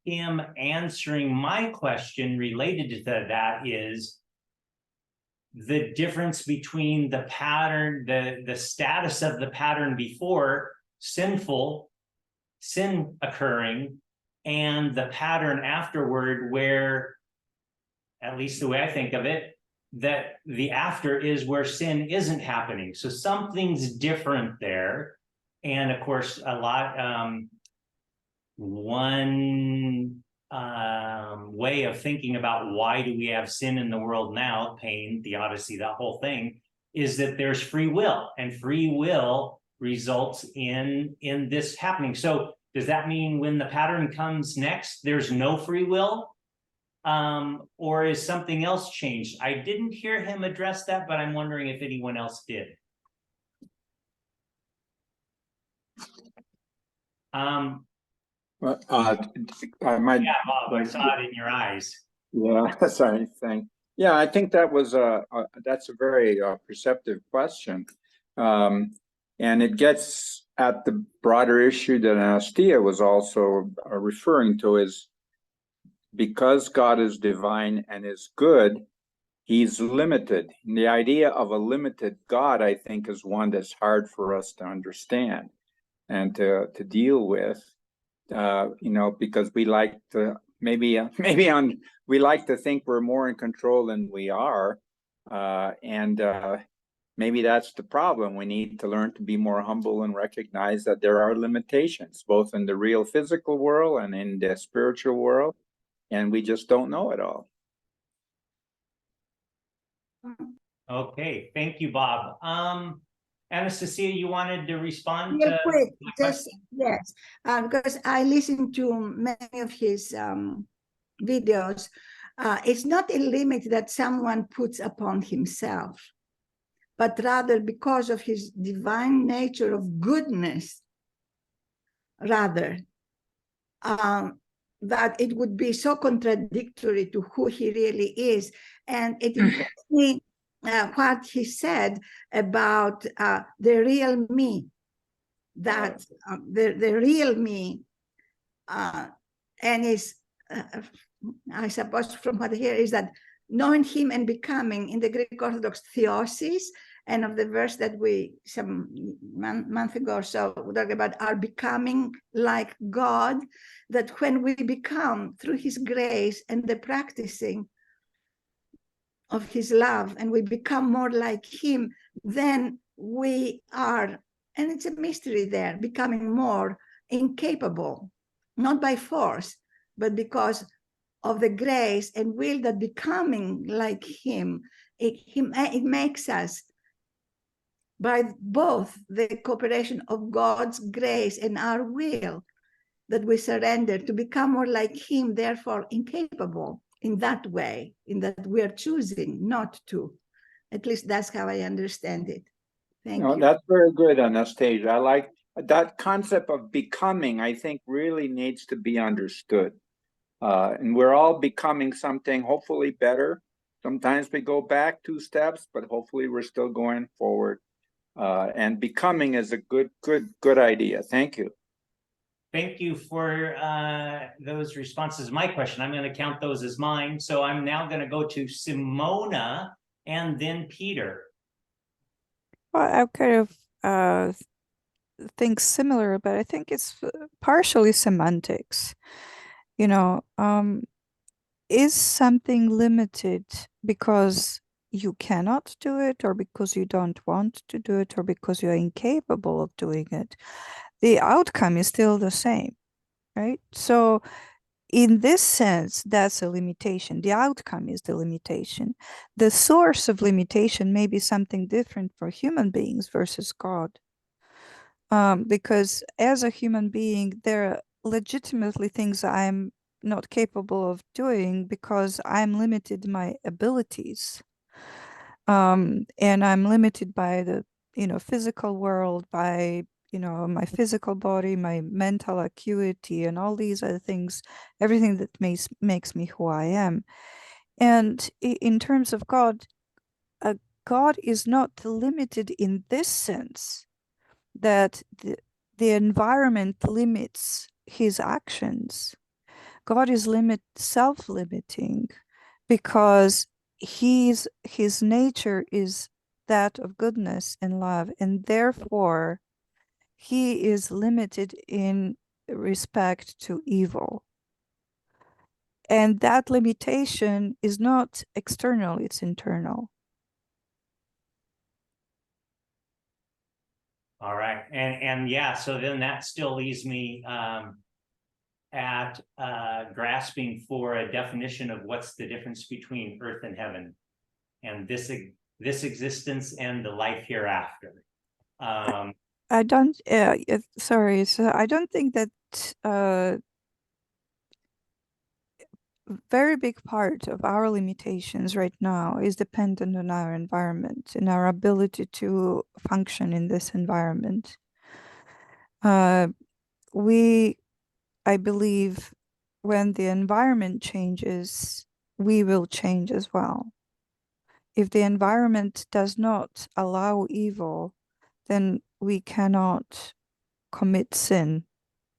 Speaker 8: him answering my question related to that, is the difference between the pattern, the status of the pattern before sin occurring, and the pattern afterward, where, at least the way I think of it, that the after is where sin isn't happening. So something's different there. And of course, a lot, one way of thinking about why do we have sin in the world now, pain, theodicy, that whole thing, is that there's free will, and free will results in this happening. So does that mean when the pattern comes next, there's no free will? Or is something else changed? I didn't hear him address that, but I'm wondering if anyone else did.
Speaker 9: Well, I might.
Speaker 8: Yeah, Bob, I saw it in your eyes.
Speaker 9: Yeah, sorry. Yeah, I think that was that's a very perceptive question, and it gets at the broader issue that Anastasia was also referring to, is because God is divine and is good, he's limited. And the idea of a limited God, I think, is one that's hard for us to understand and to deal with. Because we like to we like to think we're more in control than we are, and maybe that's the problem. We need to learn to be more humble and recognize that there are limitations, both in the real physical world and in the spiritual world, and we just don't know it all.
Speaker 8: Okay, thank you, Bob. Anastasia, you wanted to respond?
Speaker 2: Real quick, just yes, because I listened to many of his videos. It's not a limit that someone puts upon himself, but rather because of his divine nature of goodness, rather, that it would be so contradictory to who he really is. And it impressed me what he said about the real me, that the real me, and is, I suppose from what I hear, is that knowing him and becoming, in the Greek Orthodox theosis, and of the verse that we some month ago or so talked about, are becoming like God, that when we become through his grace and the practicing of his love, and we become more like him, then we are, and it's a mystery there, becoming more incapable, not by force, but because of the grace and will that becoming like him, it makes us, by both the cooperation of God's grace and our will, that we surrender to become more like him, therefore incapable in that way, in that we are choosing not to. At least that's how I understand it. Thank you.
Speaker 9: That's very good, Anastasia. I like that concept of becoming. I think really needs to be understood. And we're all becoming something hopefully better. Sometimes we go back 2 steps, but hopefully we're still going forward. And becoming is a good idea. Thank you.
Speaker 8: Thank you for those responses. My question, I'm going to count those as mine. So I'm now going to go to Simona and then Peter.
Speaker 1: Well, I kind of think similar, but I think it's partially semantics. You know, is something limited because you cannot do it, or because you don't want to do it, or because you're incapable of doing it? The outcome is still the same, right? So in this sense, that's a limitation. The outcome is the limitation. The source of limitation may be something different for human beings versus God. Because as a human being, there are legitimately things I'm not capable of doing because I'm limited in my abilities. And I'm limited by the, physical world, by, my physical body, my mental acuity, and all these other things, everything that makes me who I am. And in terms of God, God is not limited in this sense that the environment limits his actions. God is self-limiting because his nature is that of goodness and love, and therefore he is limited in respect to evil. And that limitation is not external, it's internal.
Speaker 8: All right. And yeah, so then that still leaves me at grasping for a definition of what's the difference between earth and heaven, and this existence and the life hereafter.
Speaker 1: I don't, sorry, so I don't think that very big part of our limitations right now is dependent on our environment and our ability to function in this environment. I believe when the environment changes, we will change as well. If the environment does not allow evil, then we cannot commit sin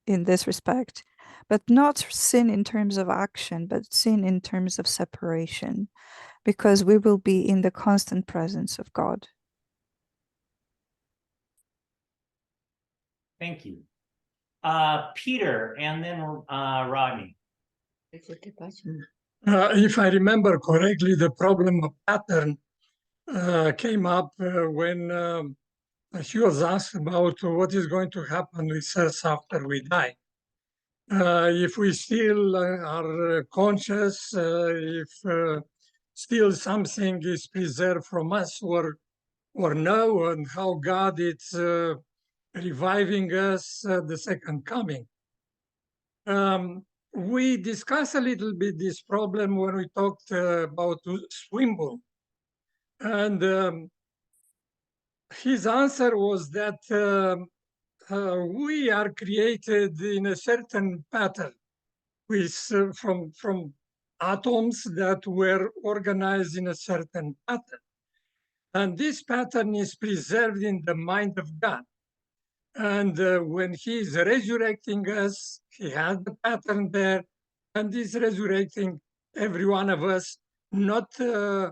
Speaker 1: in this respect, but not sin in terms of action, but sin in terms of separation, because we will be in the constant presence of God.
Speaker 8: Thank you. Peter, and then Rodney.
Speaker 10: If I remember correctly, the problem of pattern came up when he was asked about what is going to happen with us after we die. If we still are conscious, if still something is preserved from us or no, and how God is reviving us the second coming. We discussed a little bit this problem when we talked about Swinburne. And his answer was that we are created in a certain pattern with from atoms that were organized in a certain pattern. And this pattern is preserved in the mind of God. And when he is resurrecting us, he has the pattern there, and is resurrecting every one of us, not 50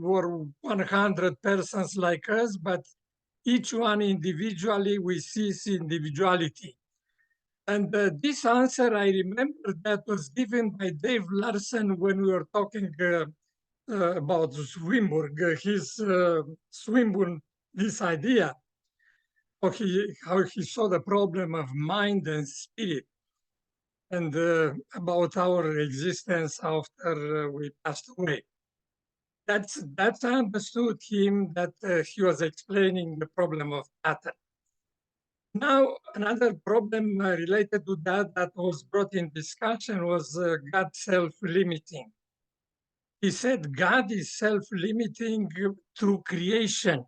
Speaker 10: or 100 persons like us, but each one individually with his individuality. And this answer, I remember that was given by Dave Larson when we were talking about Swinburne, Swinburne, this idea, how he saw the problem of mind and spirit, and about our existence after we passed away. That's I understood him, that he was explaining the problem of pattern. Now, another problem related to that was brought in discussion was God self-limiting. He said God is self-limiting through creation.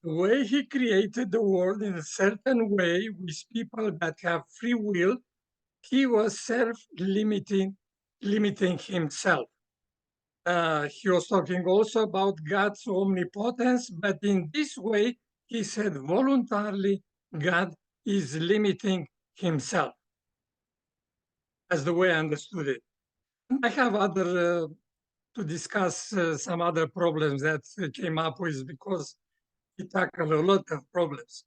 Speaker 10: The way he created the world in a certain way with people that have free will, he was self-limiting limiting himself. He was talking also about God's omnipotence, but in this way, he said voluntarily God is limiting himself. That's the way I understood it. I have other to discuss some other problems that came up with, because he tackled a lot of problems.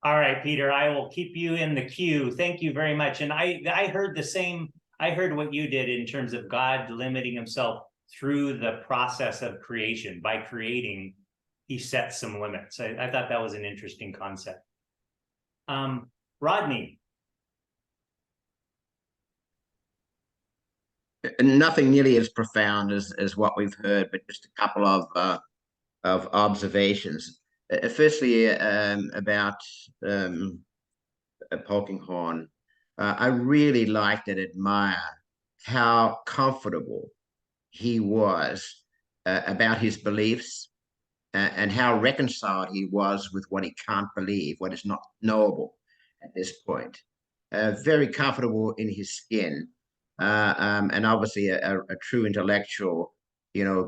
Speaker 8: All right, Peter, I will keep you in the queue. Thank you very much. And I heard the same, I heard what you did in terms of God limiting himself through the process of creation. By creating, he set some limits. I thought that was an interesting concept. Rodney.
Speaker 11: Nothing nearly as profound as what we've heard, but just a couple of observations. Firstly, about Polkinghorne, I really liked and admire how comfortable he was about his beliefs, and how reconciled he was with what he can't believe, what is not knowable at this point. Very comfortable in his skin, and obviously a true intellectual,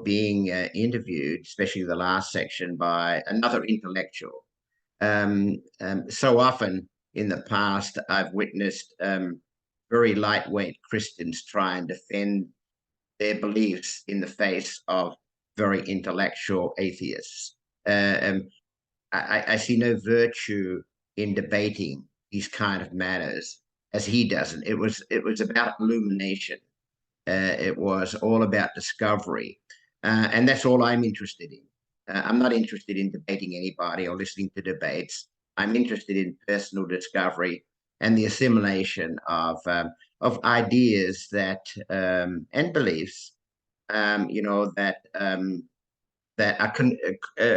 Speaker 11: being interviewed, especially the last section, by another intellectual. So often in the past, I've witnessed very lightweight Christians try and defend their beliefs in the face of very intellectual atheists. I see no virtue in debating these kind of matters as he doesn't. It was about illumination. It was all about discovery, and that's all I'm interested in. I'm not interested in debating anybody or listening to debates. I'm interested in personal discovery and the assimilation of ideas that and beliefs, that are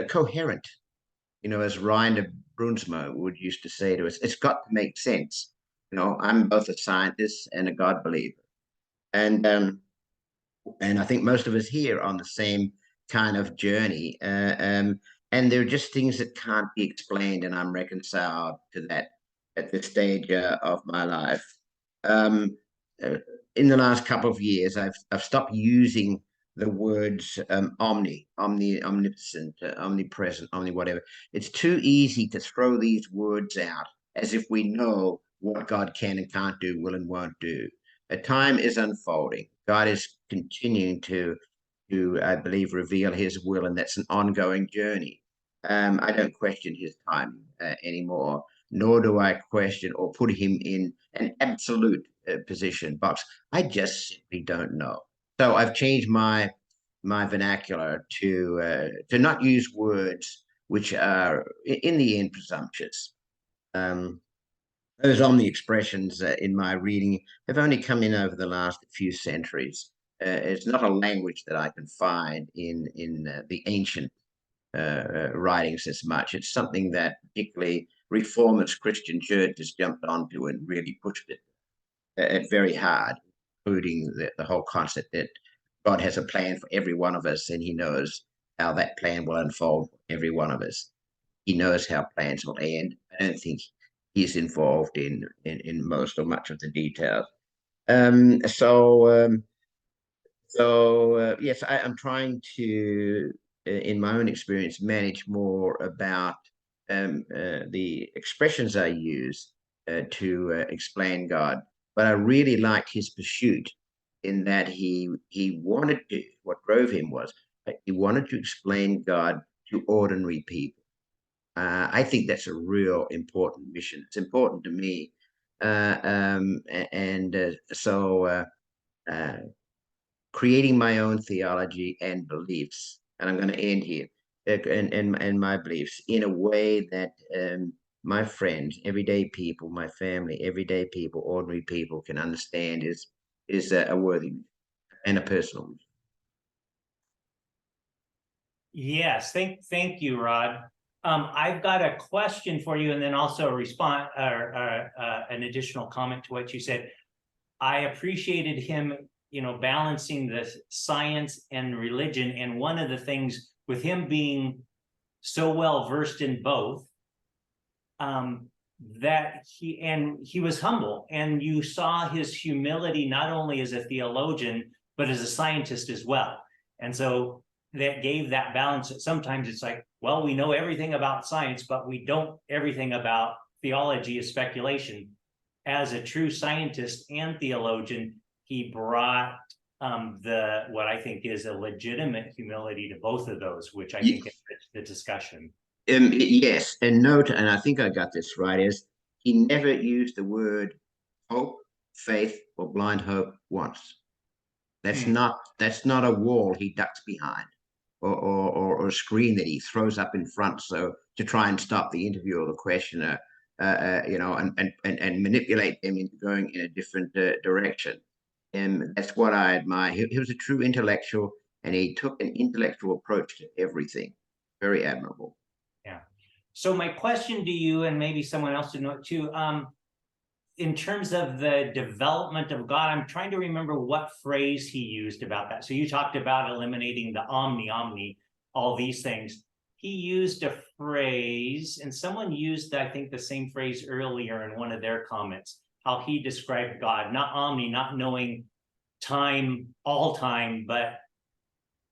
Speaker 11: coherent. As Rainer Brunsma would used to say to us, it's got to make sense. I'm both a scientist and a God believer, and I think most of us here are on the same kind of journey. And there are just things that can't be explained, and I'm reconciled to that at this stage of my life. In the last couple of years, I've stopped using the words omnipotent, omnipresent, whatever. It's too easy to throw these words out as if we know what God can and can't do, will and won't do. A time is unfolding. God is continuing to, I believe, reveal his will, and that's an ongoing journey. I don't question his timing anymore, nor do I question or put him in an absolute position box. I just simply don't know. So I've changed my vernacular to not use words which are in the end presumptuous. Those omni expressions in my reading have only come in over the last few centuries. It's not a language that I can find in the ancient writings as much. It's something that particularly reformist Christian church has jumped onto and really pushed it very hard, including the whole concept that God has a plan for every one of us, and he knows how that plan will unfold for every one of us. He knows how plans will end. I don't think he's involved in most or much of the details. Yes, I'm trying to, in my own experience, manage more about the expressions I use to explain God. But I really liked his pursuit in that he wanted to, what drove him was, he wanted to explain God to ordinary people. I think that's a real important mission. It's important to me. Creating my own theology and beliefs, and I'm going to end here, and my beliefs in a way that my friends, everyday people, my family, everyday people, ordinary people can understand is a worthy and a personal mission.
Speaker 8: Yes, thank you, Rod. I've got a question for you, and then also a response or an additional comment to what you said. I appreciated him, balancing the science and religion, and one of the things with him being so well versed in both, that he was humble, and you saw his humility not only as a theologian but as a scientist as well. And so that gave that balance that sometimes it's like, well, we know everything about science, but we don't everything about theology is speculation. As a true scientist and theologian, he brought what I think is a legitimate humility to both of those, which I think enriched the discussion.
Speaker 11: Yes, and note, and I think I got this right, is he never used the word hope, faith, or blind hope once. That's not a wall he ducks behind, or a screen that he throws up in front, so to try and stop the interviewer or the questioner, and manipulate them into going in a different direction. And that's what I admire. He was a true intellectual, and he took an intellectual approach to everything. Very admirable.
Speaker 8: Yeah. So my question to you, and maybe someone else to know it too, in terms of the development of God, I'm trying to remember what phrase he used about that. So you talked about eliminating the omni, all these things. He used a phrase, and someone used, I think, the same phrase earlier in one of their comments, how he described God, not omni, not knowing time, all time, but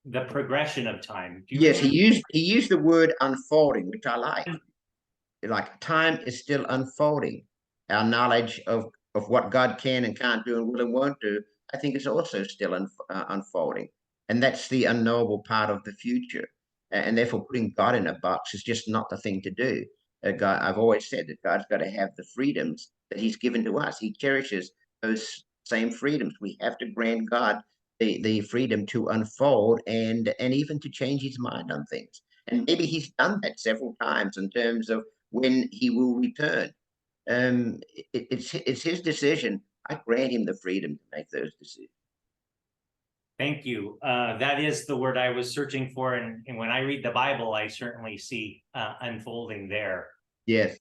Speaker 8: the progression of time.
Speaker 11: Yes, he used the word unfolding, which I like. Like, time is still unfolding. Our knowledge of what God can and can't do and will and won't do, I think, is also still unfolding. And that's the unknowable part of the future. And therefore, putting God in a box is just not the thing to do. God, I've always said that God's got to have the freedoms that he's given to us. He cherishes those same freedoms. We have to grant God the freedom to unfold and even to change his mind on things. And maybe he's done that several times in terms of when he will return. It's his decision. I grant him the freedom to make those decisions.
Speaker 8: Thank you. That is the word I was searching for. And when I read the Bible, I certainly see unfolding there.
Speaker 11: Yes.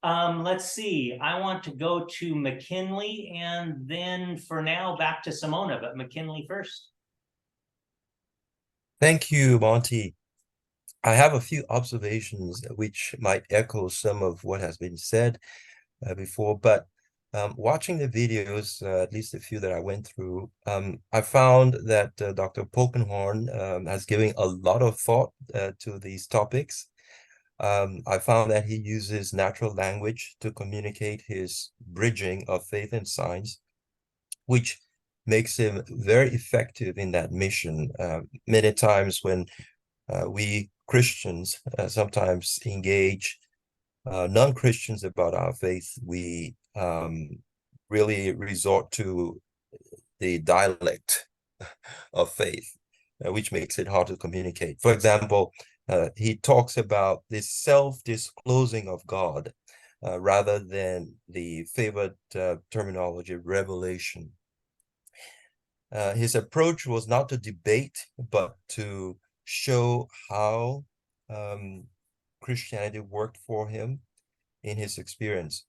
Speaker 8: Let's see. I want to go to McKinley, and then for now back to Simona, but McKinley first.
Speaker 12: Thank you, Monty. I have a few observations which might echo some of what has been said before, but watching the videos, at least a few that I went through, I found that Dr. Polkinghorne has given a lot of thought to these topics. I found that he uses natural language to communicate his bridging of faith and science, which makes him very effective in that mission. Many times when we Christians sometimes engage non-Christians about our faith, we really resort to the dialect of faith, which makes it hard to communicate. For example, he talks about this self-disclosing of God rather than the favored terminology, revelation. His approach was not to debate, but to show how Christianity worked for him in his experience.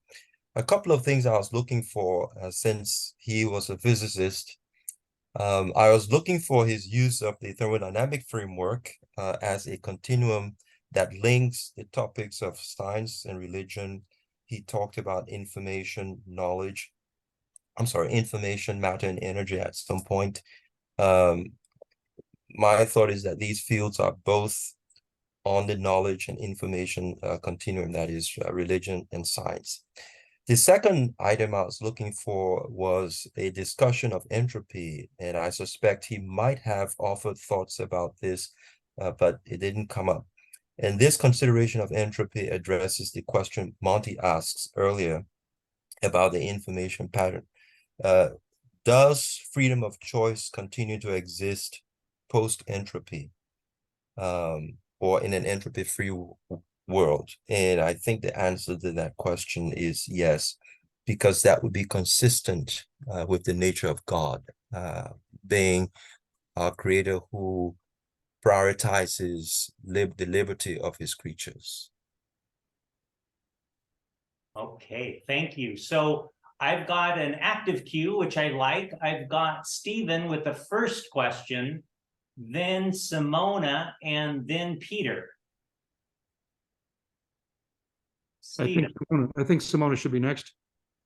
Speaker 12: A couple of things I was looking for since he was a physicist. I was looking for his use of the thermodynamic framework as a continuum that links the topics of science and religion. He talked about information, matter, and energy at some point. My thought is that these fields are both on the knowledge and information continuum, that is religion and science. The second item I was looking for was a discussion of entropy, and I suspect he might have offered thoughts about this, but it didn't come up. And this consideration of entropy addresses the question Monty asks earlier about the information pattern. Does freedom of choice continue to exist post-entropy, or in an entropy-free world? And I think the answer to that question is yes, because that would be consistent with the nature of God, being our creator who prioritizes the liberty of his creatures.
Speaker 8: Okay, thank you. So I've got an active queue, which I like. I've got Stephen with the first question, then Simona, and then Peter. Stephen.
Speaker 13: I think Simona should be next.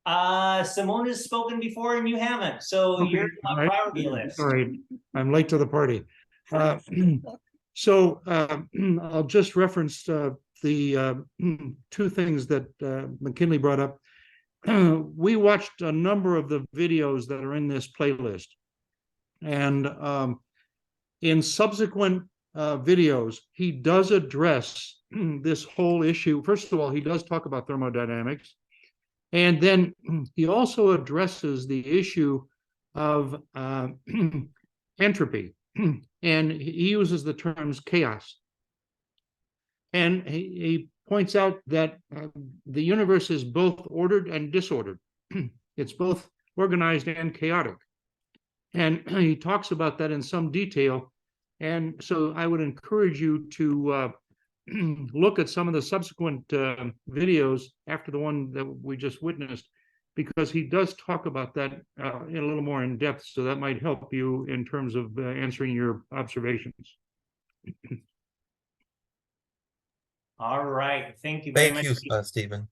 Speaker 8: Simona's spoken before and you haven't, so
Speaker 13: Okay,
Speaker 8: you're on
Speaker 13: all right.
Speaker 8: priority list.
Speaker 13: All right, I'm late to the party. I'll just reference the two things that McKinley brought up. We watched a number of the videos that are in this playlist. And in subsequent videos, he does address this whole issue. First of all, he does talk about thermodynamics. And then he also addresses the issue of entropy. And he uses the terms chaos. And he points out that the universe is both ordered and disordered. It's both organized and chaotic. And he talks about that in some detail. And so I would encourage you to look at some of the subsequent videos after the one that we just witnessed, because he does talk about that in a little more in depth. So that might help you in terms of answering your observations.
Speaker 8: All right, thank you very much.
Speaker 12: Thank you, Stephen.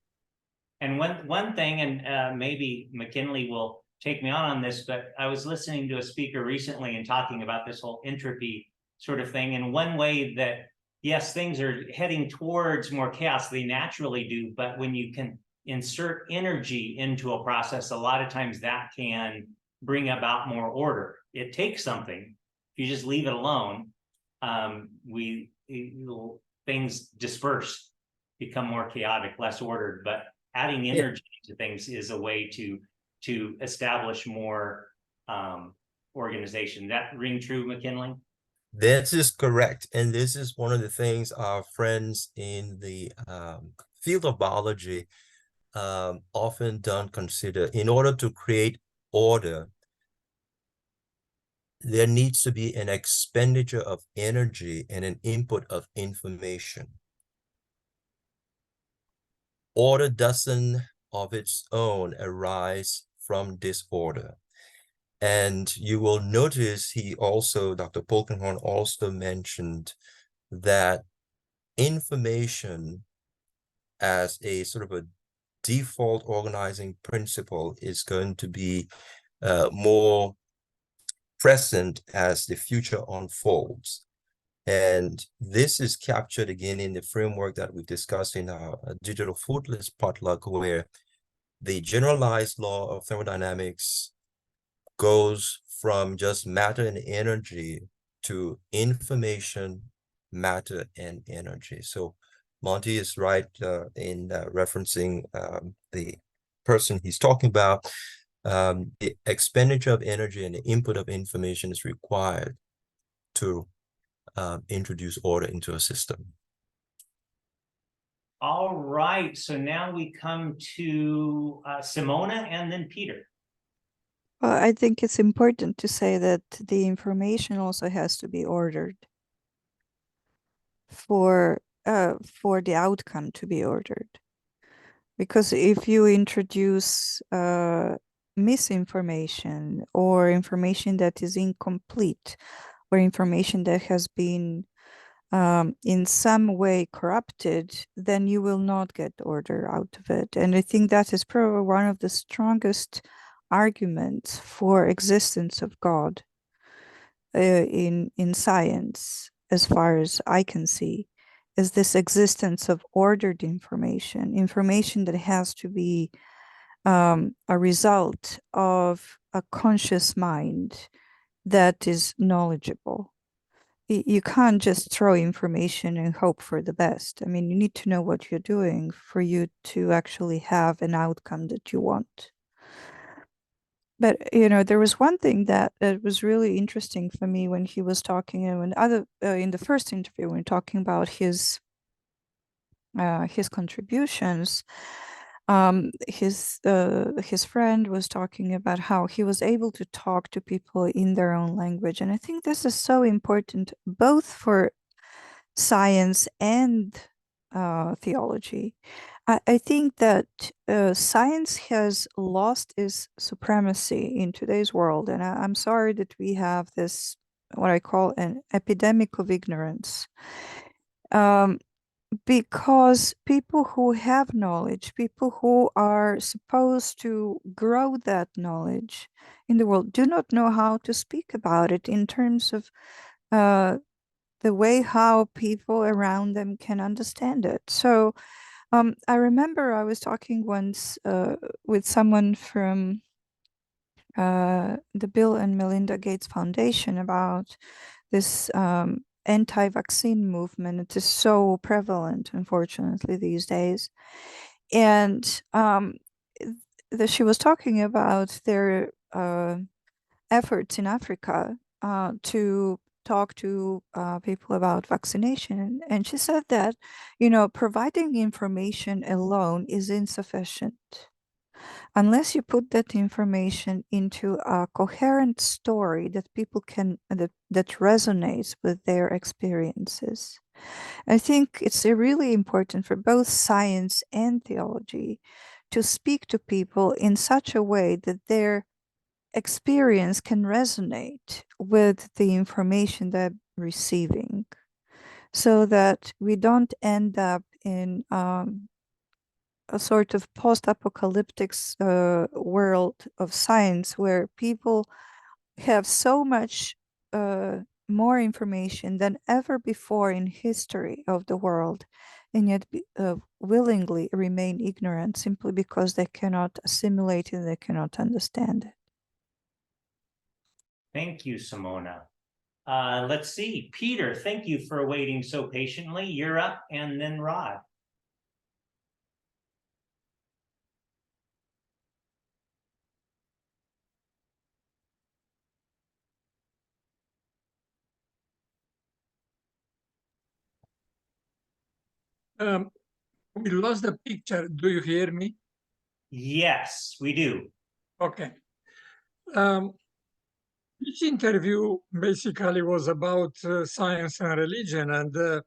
Speaker 8: And one thing, and maybe McKinley will take me on this, but I was listening to a speaker recently and talking about this whole entropy sort of thing. And one way that, yes, things are heading towards more chaos, they naturally do, but when you can insert energy into a process, a lot of times that can bring about more order. It takes something. If you just leave it alone, things disperse, become more chaotic, less ordered, but adding energy to things is a way to establish more organization. That ring true, McKinley?
Speaker 12: That is correct. And this is one of the things our friends in the field of biology often don't consider. In order to create order, there needs to be an expenditure of energy and an input of information. Order doesn't of its own arise from disorder. And you will notice Dr. Polkinghorne also mentioned that information as a sort of a default organizing principle is going to be more present as the future unfolds. And this is captured again in the framework that we discussed in our digital food list potluck, where the generalized law of thermodynamics goes from just matter and energy to information, matter, and energy. So Monty is right in referencing the person he's talking about. The expenditure of energy and the input of information is required to introduce order into a system.
Speaker 8: All right, so now we come to Simona and then Peter.
Speaker 1: Well, I think it's important to say that the information also has to be ordered for the outcome to be ordered. Because if you introduce misinformation or information that is incomplete or information that has been in some way corrupted, then you will not get order out of it. And I think that is probably one of the strongest arguments for existence of God in science, as far as I can see, is this existence of ordered information that has to be a result of a conscious mind that is knowledgeable. You can't just throw information and hope for the best. I mean, you need to know what you're doing for you to actually have an outcome that you want. But, there was one thing that was really interesting for me when he was talking, and in the first interview, when talking about his contributions, his friend was talking about how he was able to talk to people in their own language. And I think this is so important, both for science and theology. I think that science has lost its supremacy in today's world. And I'm sorry that we have this, what I call an epidemic of ignorance. because people who have knowledge, people who are supposed to grow that knowledge in the world, do not know how to speak about it in terms of the way how people around them can understand it. So I remember I was talking once with someone from the Bill and Melinda Gates Foundation about this anti-vaccine movement. It is so prevalent, unfortunately, these days. And she was talking about their efforts in Africa to talk to people about vaccination. And she said that, providing information alone is insufficient unless you put that information into a coherent story that people can, that resonates with their experiences. I think it's really important for both science and theology to speak to people in such a way that their experience can resonate with the information they're receiving, so that we don't end up in a sort of post-apocalyptic world of science where people have so much more information than ever before in history of the world, and yet willingly remain ignorant simply because they cannot assimilate it, they cannot understand it.
Speaker 8: Thank you, Simona. Let's see, Peter, thank you for waiting so patiently. You're up, and then Rod.
Speaker 10: We lost the picture. Do you hear me?
Speaker 8: Yes, we do.
Speaker 10: Okay. This interview basically was about science and religion, and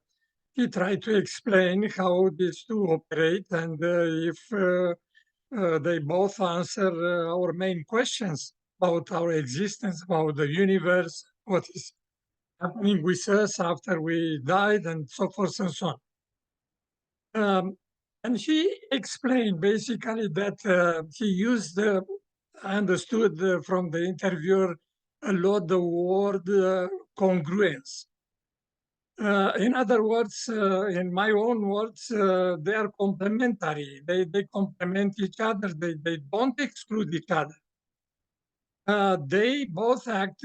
Speaker 10: he tried to explain how these two operate, and if they both answer our main questions about our existence, about the universe, what is happening with us after we died, and so forth and so on. And he explained basically that he used, I understood from the interviewer, a lot the word congruence. In other words, in my own words, they are complementary. They complement each other. They don't exclude each other. They both act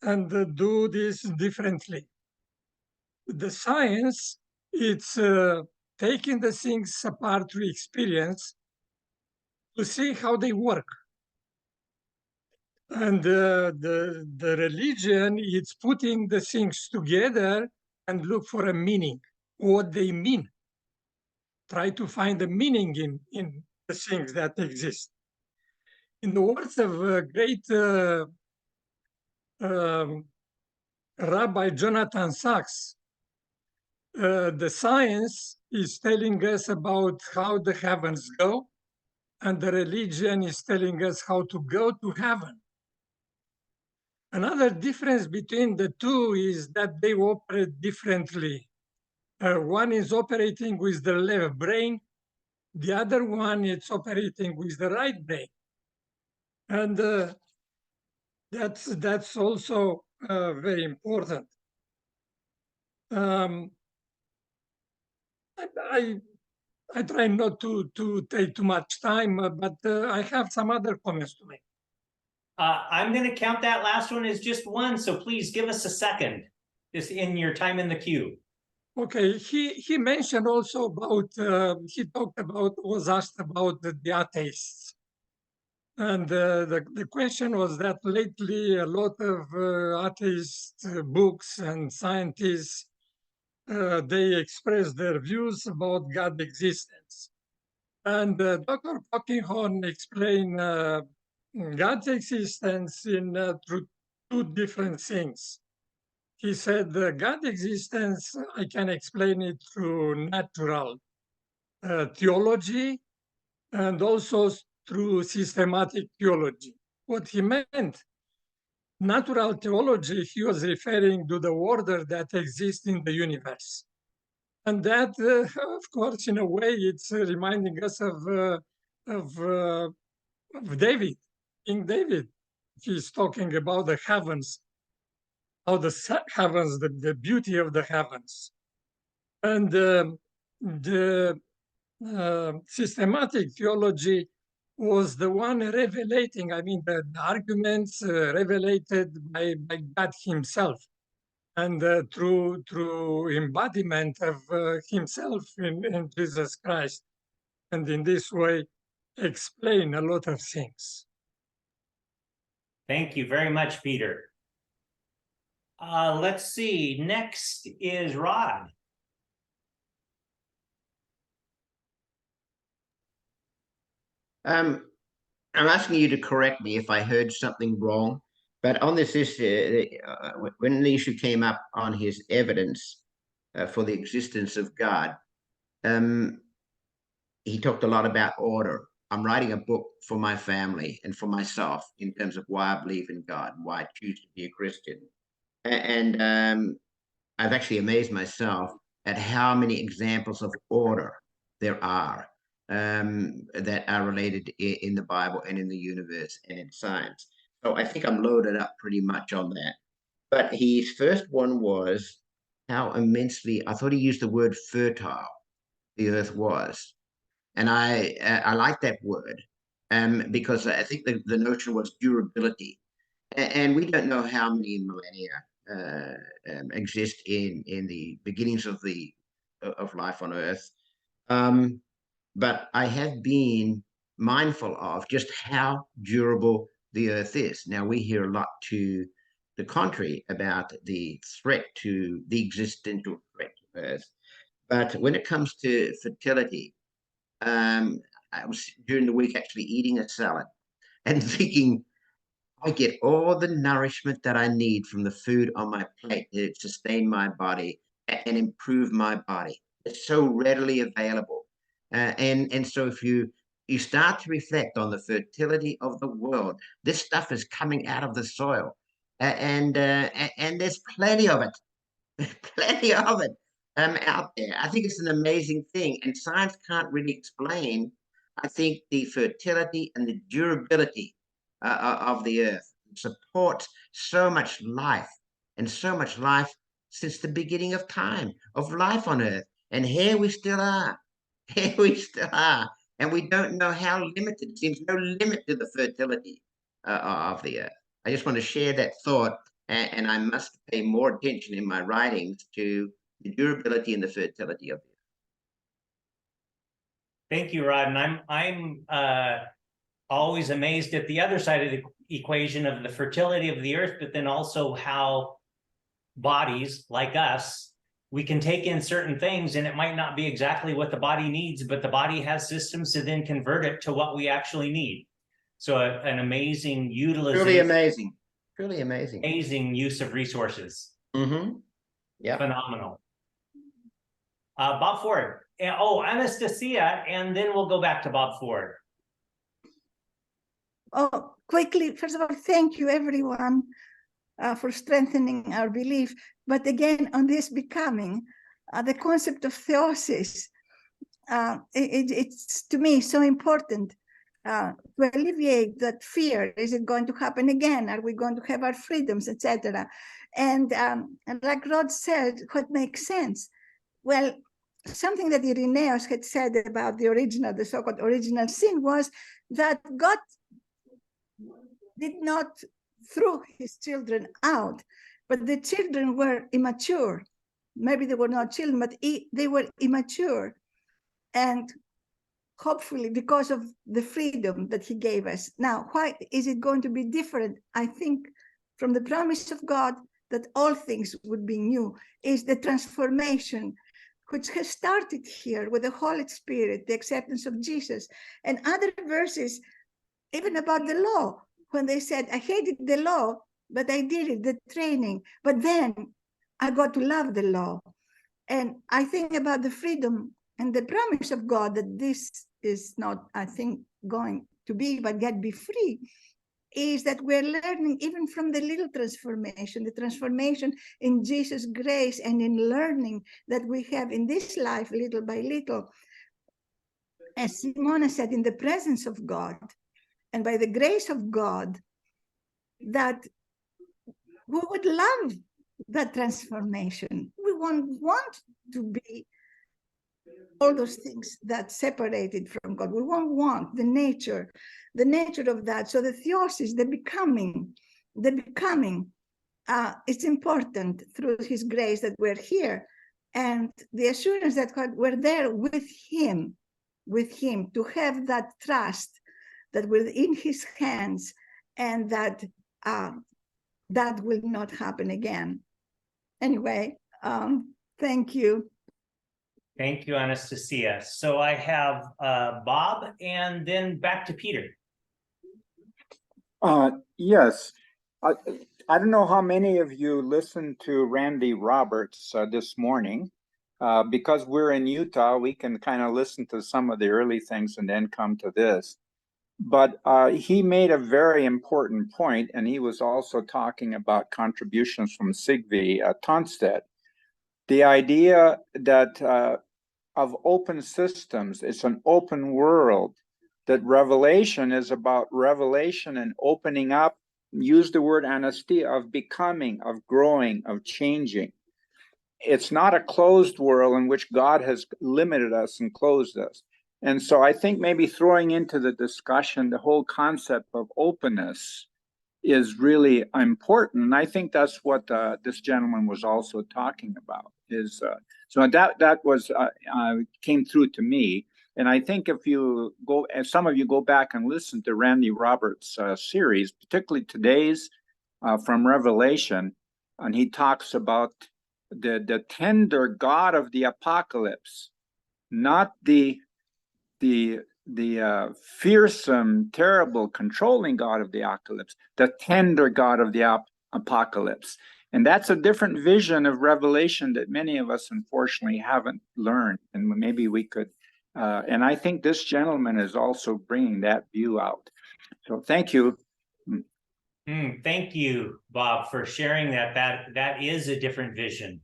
Speaker 10: and do this differently. The science, it's taking the things apart to experience to see how they work. And the religion, it's putting the things together and look for a meaning, what they mean. Try to find a meaning in the things that exist. In the words of a great Rabbi Jonathan Sachs, the science is telling us about how the heavens go, and the religion is telling us how to go to heaven. Another difference between the two is that they operate differently. One is operating with the left brain, the other one is operating with the right brain. And that's also very important. I try not to take too much time, but I have some other comments to make.
Speaker 8: I'm going to count that last one as just one, so please give us a second, just in your time in the queue.
Speaker 10: Okay, he mentioned also about, he talked about, was asked about the atheists. And the question was that lately a lot of atheist books and scientists, they express their views about God's existence. And Dr. Polkinghorne explained God's existence in through two different things. He said God's existence, I can explain it through natural theology and also through systematic theology. What he meant, natural theology, he was referring to the order that exists in the universe. And that, of course, in a way, it's reminding us of David, King David. He's talking about the heavens, how the heavens, the beauty of the heavens. And the systematic theology was the one revelating, I mean, the arguments revelated by God himself, and through embodiment of himself in Jesus Christ. And in this way, explain a lot of things.
Speaker 8: Thank you very much, Peter. Let's see, next is Rod.
Speaker 11: I'm asking you to correct me if I heard something wrong, but on this issue, when the issue came up on his evidence for the existence of God, he talked a lot about order. I'm writing a book for my family and for myself in terms of why I believe in God, why I choose to be a Christian. And I've actually amazed myself at how many examples of order there are that are related in the Bible and in the universe and in science. So I think I'm loaded up pretty much on that. But his first one was how immensely, I thought he used the word fertile the earth was. And I like that word because I think the notion was durability. And we don't know how many millennia exist in the beginnings of life on Earth. But I have been mindful of just how durable the Earth is. Now, we hear a lot to the contrary about the threat to the existential threat to Earth. But when it comes to fertility, I was during the week actually eating a salad and thinking, I get all the nourishment that I need from the food on my plate to sustain my body and improve my body. It's so readily available. And so if you start to reflect on the fertility of the world, this stuff is coming out of the soil. And there's plenty of it, plenty of it out there. I think it's an amazing thing. And science can't really explain, I think, the fertility and the durability of the earth. It supports so much life and so much life since the beginning of time, of life on earth. And here we still are. Here we still are. And we don't know how limited, it seems no limit to the fertility of the earth. I just want to share that thought, and I must pay more attention in my writings to the durability and the fertility of the earth.
Speaker 8: Thank you, Rod. And I'm always amazed at the other side of the equation of the fertility of the earth, but then also how bodies like us, we can take in certain things and it might not be exactly what the body needs, but the body has systems to then convert it to what we actually need. So an amazing utilization.
Speaker 11: Truly amazing. Truly amazing.
Speaker 8: Amazing use of resources.
Speaker 11: Mm-hmm. Yeah.
Speaker 8: Phenomenal. Bob Ford. Oh, Anastasia, and then we'll go back to Bob Ford.
Speaker 14: Oh, quickly, first of all, thank you everyone for strengthening our belief. But again, on this becoming, the concept of theosis, it's to me so important to alleviate that fear. Is it going to happen again? Are we going to have our freedoms, etc.? And like Rod said, what makes sense? Well, something that Irenaeus had said about the so-called original sin was that God did not throw his children out, but the children were immature. Maybe they were not children, but they were immature. And hopefully because of the freedom that he gave us. Now, why is it going to be different? I think from the promise of God that all things would be new is the transformation which has started here with the Holy Spirit, the acceptance of Jesus, and other verses, even about the law, when they said, I hated the law, but I did it, the training. But then I got to love the law. And I think about the freedom and the promise of God that this is not, I think, going to be, but yet be free, is that we're learning even from the little transformation, the transformation in Jesus' grace and in learning that we have in this life, little by little. As Simona said, in the presence of God and by the grace of God, that we would love that transformation. We won't want to be all those things that separated from God. We won't want the nature of that. So the theosis, the becoming, it's important through his grace that we're here. And the assurance that God, we're there with him, to have that trust that we're in his hands and that that will not happen again. Anyway, thank you.
Speaker 8: Thank you, Anastasia. So I have Bob and then back to Peter.
Speaker 9: Yes. I don't know how many of you listened to Randy Roberts this morning. Because we're in Utah, we can kind of listen to some of the early things and then come to this. But he made a very important point, and he was also talking about contributions from Sigve Tonstedt. The idea that of open systems, it's an open world, that revelation is about revelation and opening up, use the word anesthesia, of becoming, of growing, of changing. It's not a closed world in which God has limited us and closed us. And so I think maybe throwing into the discussion the whole concept of openness is really important. And I think that's what this gentleman was also talking about. So that was came through to me. And I think if you go, as some of you go back and listen to Randy Roberts' series, particularly today's from Revelation, and he talks about the tender God of the apocalypse, not the fearsome, terrible, controlling God of the apocalypse, the tender God of the apocalypse. And that's a different vision of Revelation that many of us unfortunately haven't learned. And maybe we could, and I think this gentleman is also bringing that view out. So thank you.
Speaker 8: Thank you, Bob, for sharing that. That is a different vision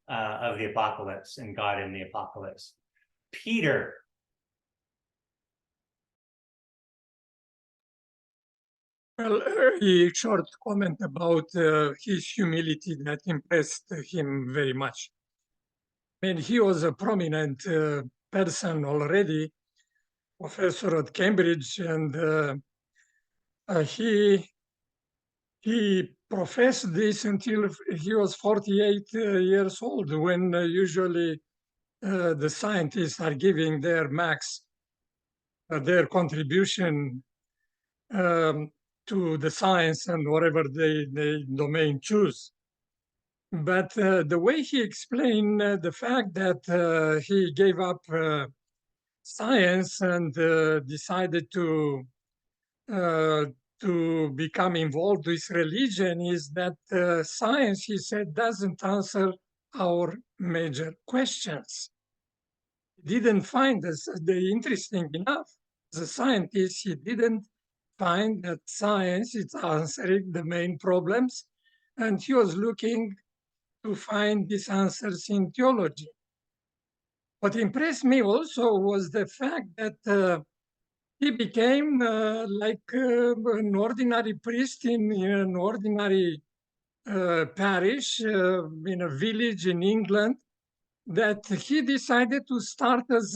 Speaker 8: of the apocalypse and God in the apocalypse. Peter.
Speaker 10: Well, a short comment about his humility that impressed him very much. I mean, he was a prominent person already, professor at Cambridge, and he professed this until he was 48 years old, when usually the scientists are giving their max, their contribution to the science and whatever they domain choose. But the way he explained the fact that he gave up science and decided to become involved with religion is that science, he said, doesn't answer our major questions. He didn't find this interesting enough. As a scientist, he didn't find that science is answering the main problems, and he was looking to find these answers in theology. What impressed me also was the fact that he became like an ordinary priest in an ordinary parish in a village in England, that he decided to start as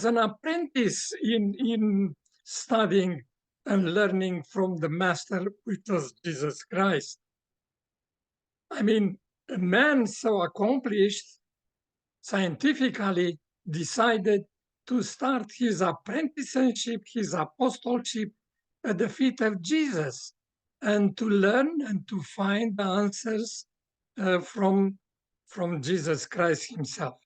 Speaker 10: an apprentice in studying and learning from the master, which was Jesus Christ. I mean, a man so accomplished scientifically decided to start his apprenticeship, his apostleship at the feet of Jesus, and to learn and to find the answers from Jesus Christ himself.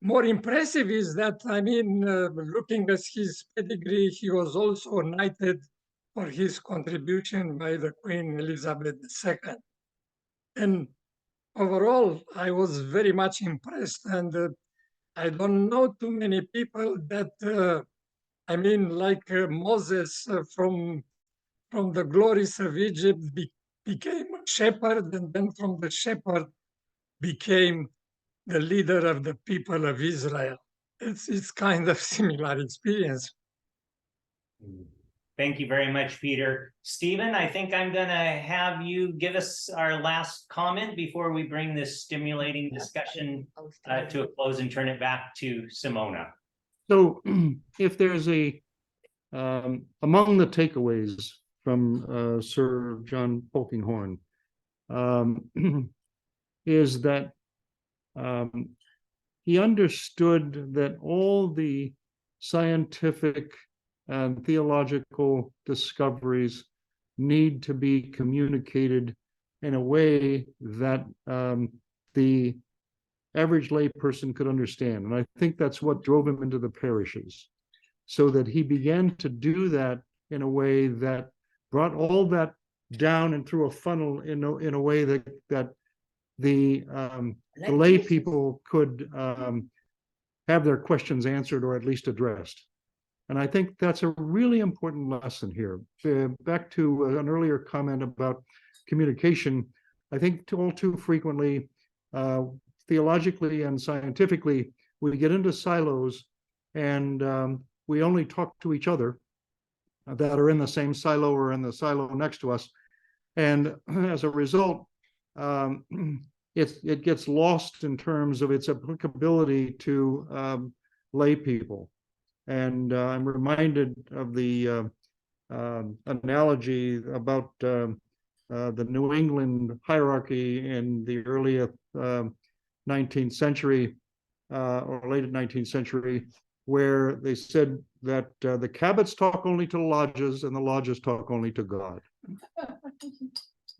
Speaker 10: More impressive is that, I mean, looking at his pedigree, he was also knighted for his contribution by the Queen Elizabeth II. And overall, I was very much impressed, and I don't know too many people that I mean, like Moses from the glories of Egypt became a shepherd, and then from the shepherd became the leader of the people of Israel. It's kind of similar experience.
Speaker 8: Thank you very much, Peter. Stephen, I think I'm going to have you give us our last comment before we bring this stimulating discussion to a close and turn it back to Simona.
Speaker 13: So if there's among the takeaways from Sir John Polkinghorne is that he understood that all the scientific and theological discoveries need to be communicated in a way that the average layperson could understand. And I think that's what drove him into the parishes, so that he began to do that in a way that brought all that down and through a funnel in a way that the lay people could have their questions answered or at least addressed. And I think that's a really important lesson here. Back to an earlier comment about communication, I think all too frequently, theologically and scientifically, we get into silos and we only talk to each other that are in the same silo or in the silo next to us. And as a result, it gets lost in terms of its applicability to lay people. And I'm reminded of the analogy about the New England hierarchy in the early 19th century or late 19th century, where they said that the Cabots talk only to the lodges and the lodges talk only to God.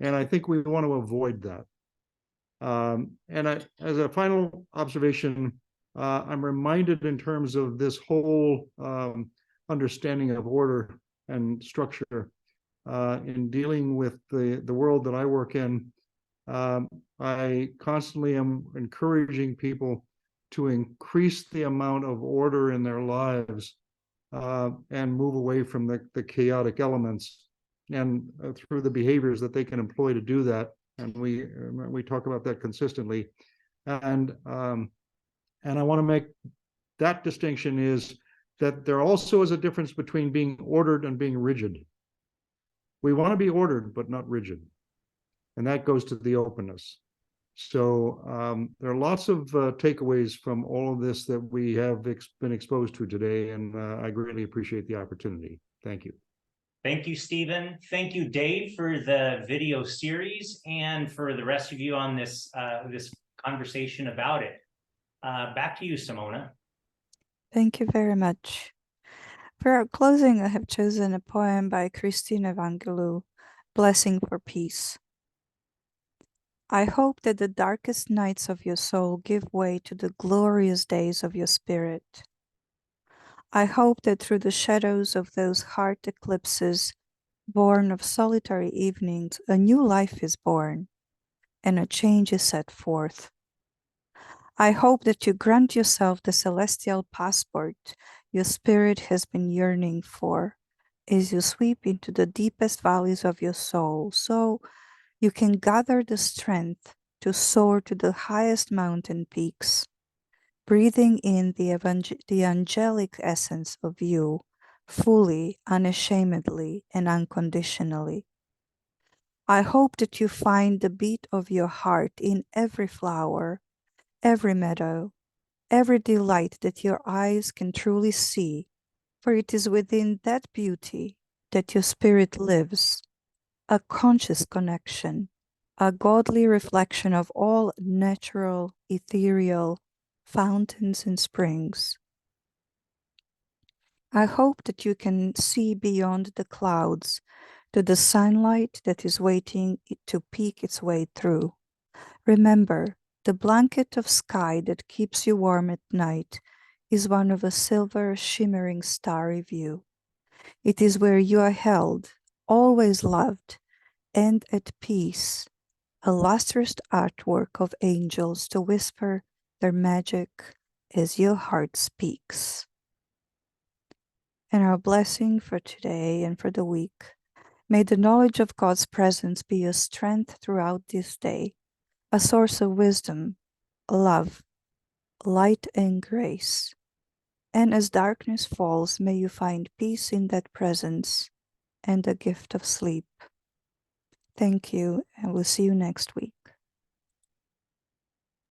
Speaker 13: And I think we want to avoid that. As a final observation, I'm reminded in terms of this whole understanding of order and structure in dealing with the world that I work in. I constantly am encouraging people to increase the amount of order in their lives and move away from the chaotic elements, and through the behaviors that they can employ to do that. And we talk about that consistently. And I want to make that distinction is that there also is a difference between being ordered and being rigid. We want to be ordered, but not rigid. And that goes to the openness. So there are lots of takeaways from all of this that we have been exposed to today. And I greatly appreciate the opportunity. Thank you.
Speaker 8: Thank you, Stephen. Thank you, Dave, for the video series and for the rest of you on this, this conversation about it. Back to you, Simona.
Speaker 1: Thank you very much. For our closing, I have chosen a poem by Christine Evangelou, Blessing for Peace. I hope that the darkest nights of your soul give way to the glorious days of your spirit. I hope that through the shadows of those heart eclipses, born of solitary evenings, a new life is born, and a change is set forth. I hope that you grant yourself the celestial passport your spirit has been yearning for as you sweep into the deepest valleys of your soul, so you can gather the strength to soar to the highest mountain peaks, breathing in the angelic essence of you, fully, unashamedly, and unconditionally. I hope that you find the beat of your heart in every flower, every meadow, every delight that your eyes can truly see, for it is within that beauty that your spirit lives, a conscious connection, a godly reflection of all natural, ethereal fountains and springs. I hope that you can see beyond the clouds to the sunlight that is waiting to peek its way through. Remember, the blanket of sky that keeps you warm at night is one of a silver, shimmering, starry view. It is where you are held, always loved, and at peace, a lustrous artwork of angels to whisper their magic as your heart speaks. and our blessing for today and for the week. May the knowledge of God's presence be a strength throughout this day, a source of wisdom, love, light, and grace. And as darkness falls, may you find peace in that presence and the gift of sleep. Thank you, and we'll see you next week.